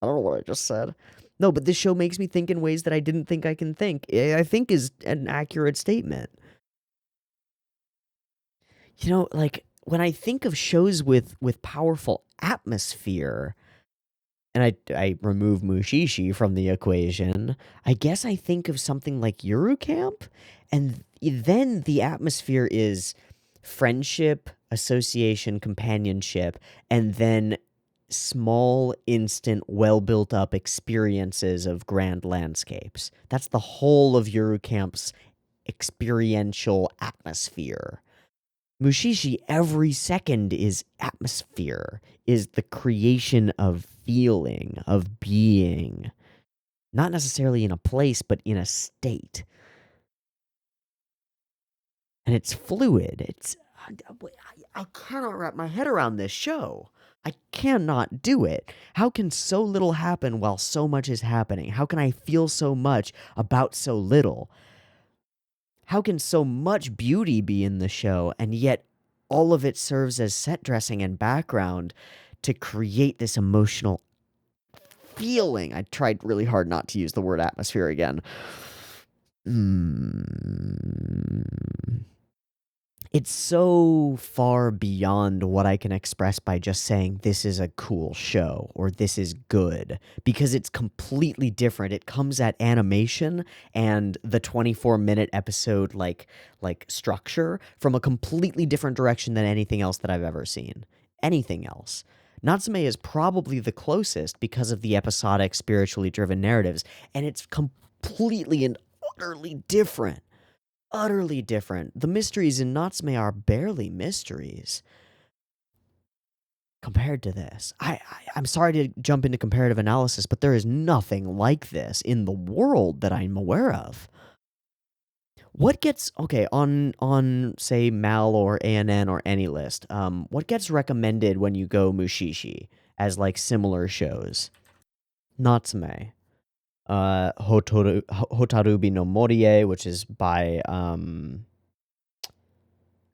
don't know what I just said. No, but this show makes me think in ways that I didn't think I can think. I think is an accurate statement. Like when I think of shows with powerful atmosphere, and I remove Mushishi from the equation, I guess I think of something like Eurocamp, and then the atmosphere is friendship, association, companionship, and then small, instant, well-built-up experiences of grand landscapes. That's the whole of Eurocamp's experiential atmosphere. Mushishi, every second is atmosphere, is the creation of feeling, of being. Not necessarily in a place, but in a state. And it's fluid. I cannot wrap my head around this show. I cannot do it. How can so little happen while so much is happening? How can I feel so much about so little? How can so much beauty be in the show, and yet all of it serves as set dressing and background to create this emotional feeling? I tried really hard not to use the word atmosphere again. It's so far beyond what I can express by just saying this is a cool show or this is good, because it's completely different. It comes at animation and the 24-minute episode like structure from a completely different direction than anything else that I've ever seen. Anything else. Natsume is probably the closest because of the episodic, spiritually driven narratives, and it's completely and utterly different. Utterly different. The mysteries in Natsume are barely mysteries compared to this. I'm sorry to jump into comparative analysis, but there is nothing like this in the world that I'm aware of. What gets, okay, on say Mal or ANN or any list, what gets recommended when you go Mushishi as like similar shows? Natsume. Hotarubi no Morie, which is by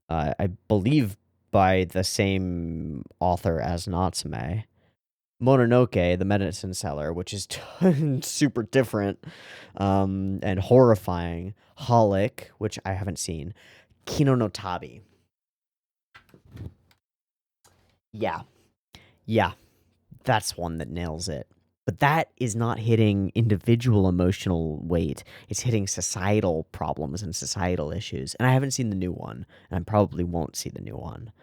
I believe by the same author as Natsume. Mononoke, the medicine seller, which is super different and horrifying. Holic, which I haven't seen. Kino no Tabi. Yeah, that's one that nails it. But that is not hitting individual emotional weight. It's hitting societal problems and societal issues. And I haven't seen the new one, and I probably won't see the new one.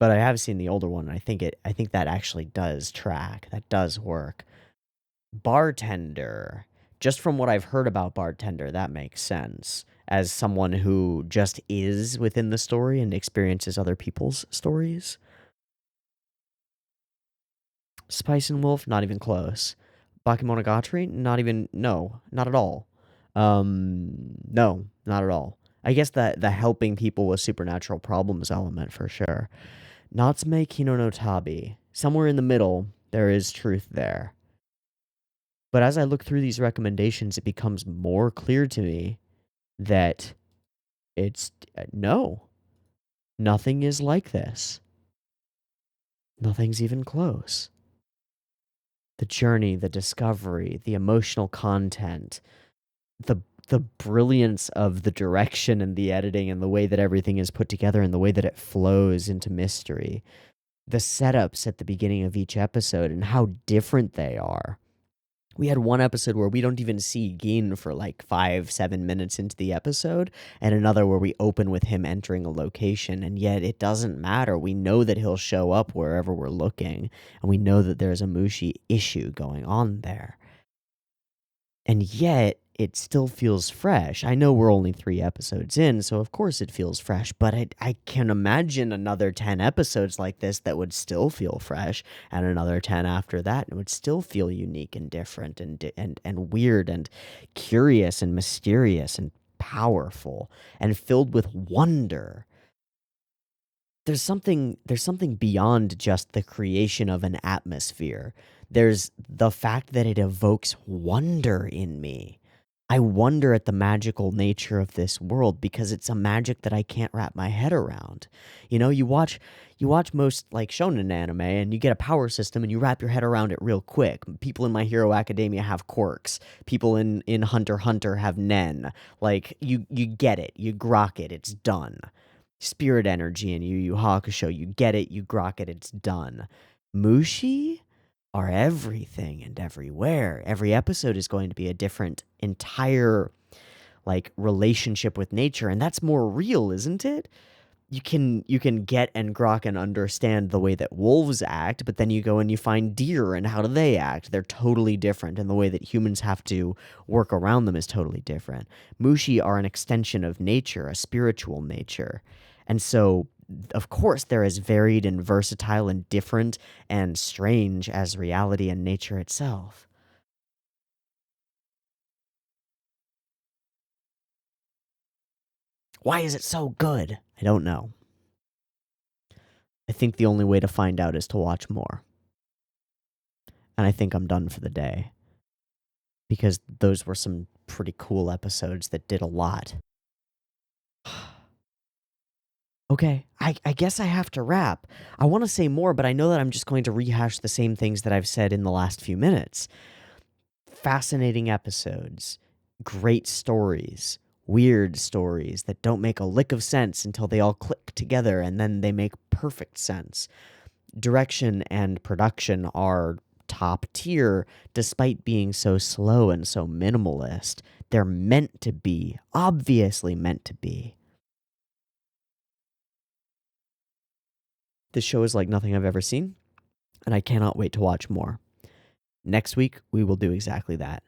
But I have seen the older one, and I think that actually does track. That does work. Bartender. Just from what I've heard about Bartender, that makes sense. As someone who just is within the story and experiences other people's stories. Spice and Wolf, not even close. Bakemonogatari, not at all. No, not at all. I guess that the helping people with supernatural problems element for sure. Natsume Kino no Tabi, somewhere in the middle, there is truth there. But as I look through these recommendations, it becomes more clear to me that it's no. Nothing is like this. Nothing's even close. The journey, the discovery, the emotional content, the brilliance of the direction and the editing and the way that everything is put together and the way that it flows into mystery. The setups at the beginning of each episode and how different they are. We had one episode where we don't even see Gin for like 5-7 minutes into the episode, and another where we open with him entering a location, and yet it doesn't matter. We know that he'll show up wherever we're looking, and we know that there's a Mushi issue going on there. And yet, it still feels fresh. I know we're only 3 episodes in, so of course it feels fresh, but I can imagine another 10 episodes like this that would still feel fresh, and another 10 after that, and it would still feel unique and different and weird and curious and mysterious and powerful and filled with wonder. There's something beyond just the creation of an atmosphere. There's the fact that it evokes wonder in me. I wonder at the magical nature of this world because it's a magic that I can't wrap my head around. You know, you watch most like shonen anime and you get a power system and you wrap your head around it real quick. People in My Hero Academia have quirks. People in Hunter x Hunter have nen. Like you get it. You grok it. It's done. Spirit energy in Yu Hakusho. You get it. You grok it. It's done. Mushi are everything and everywhere. Every episode is going to be a different entire like relationship with nature, and that's more real, isn't it? you can get and grok and understand the way that wolves act, but then you go and you find deer and how do they act? They're totally different, and the way that humans have to work around them is totally different. Mushi are an extension of nature, a spiritual nature. And so of course they're as varied and versatile and different and strange as reality and nature itself. Why is it so good? I don't know. I think the only way to find out is to watch more. And I think I'm done for the day because those were some pretty cool episodes that did a lot. Okay, I guess I have to wrap. I want to say more, but I know that I'm just going to rehash the same things that I've said in the last few minutes. Fascinating episodes, great stories, weird stories that don't make a lick of sense until they all click together and then they make perfect sense. Direction and production are top tier despite being so slow and so minimalist. They're meant to be, obviously meant to be. This show is like nothing I've ever seen, and I cannot wait to watch more. Next week, we will do exactly that.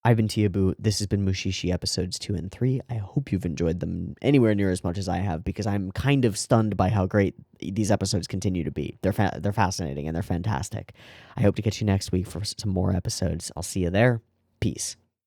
I've been Teeaboo. This has been Mushishi episodes 2 and 3. I hope you've enjoyed them anywhere near as much as I have, because I'm kind of stunned by how great these episodes continue to be. They're fascinating and they're fantastic. I hope to catch you next week for some more episodes. I'll see you there. Peace.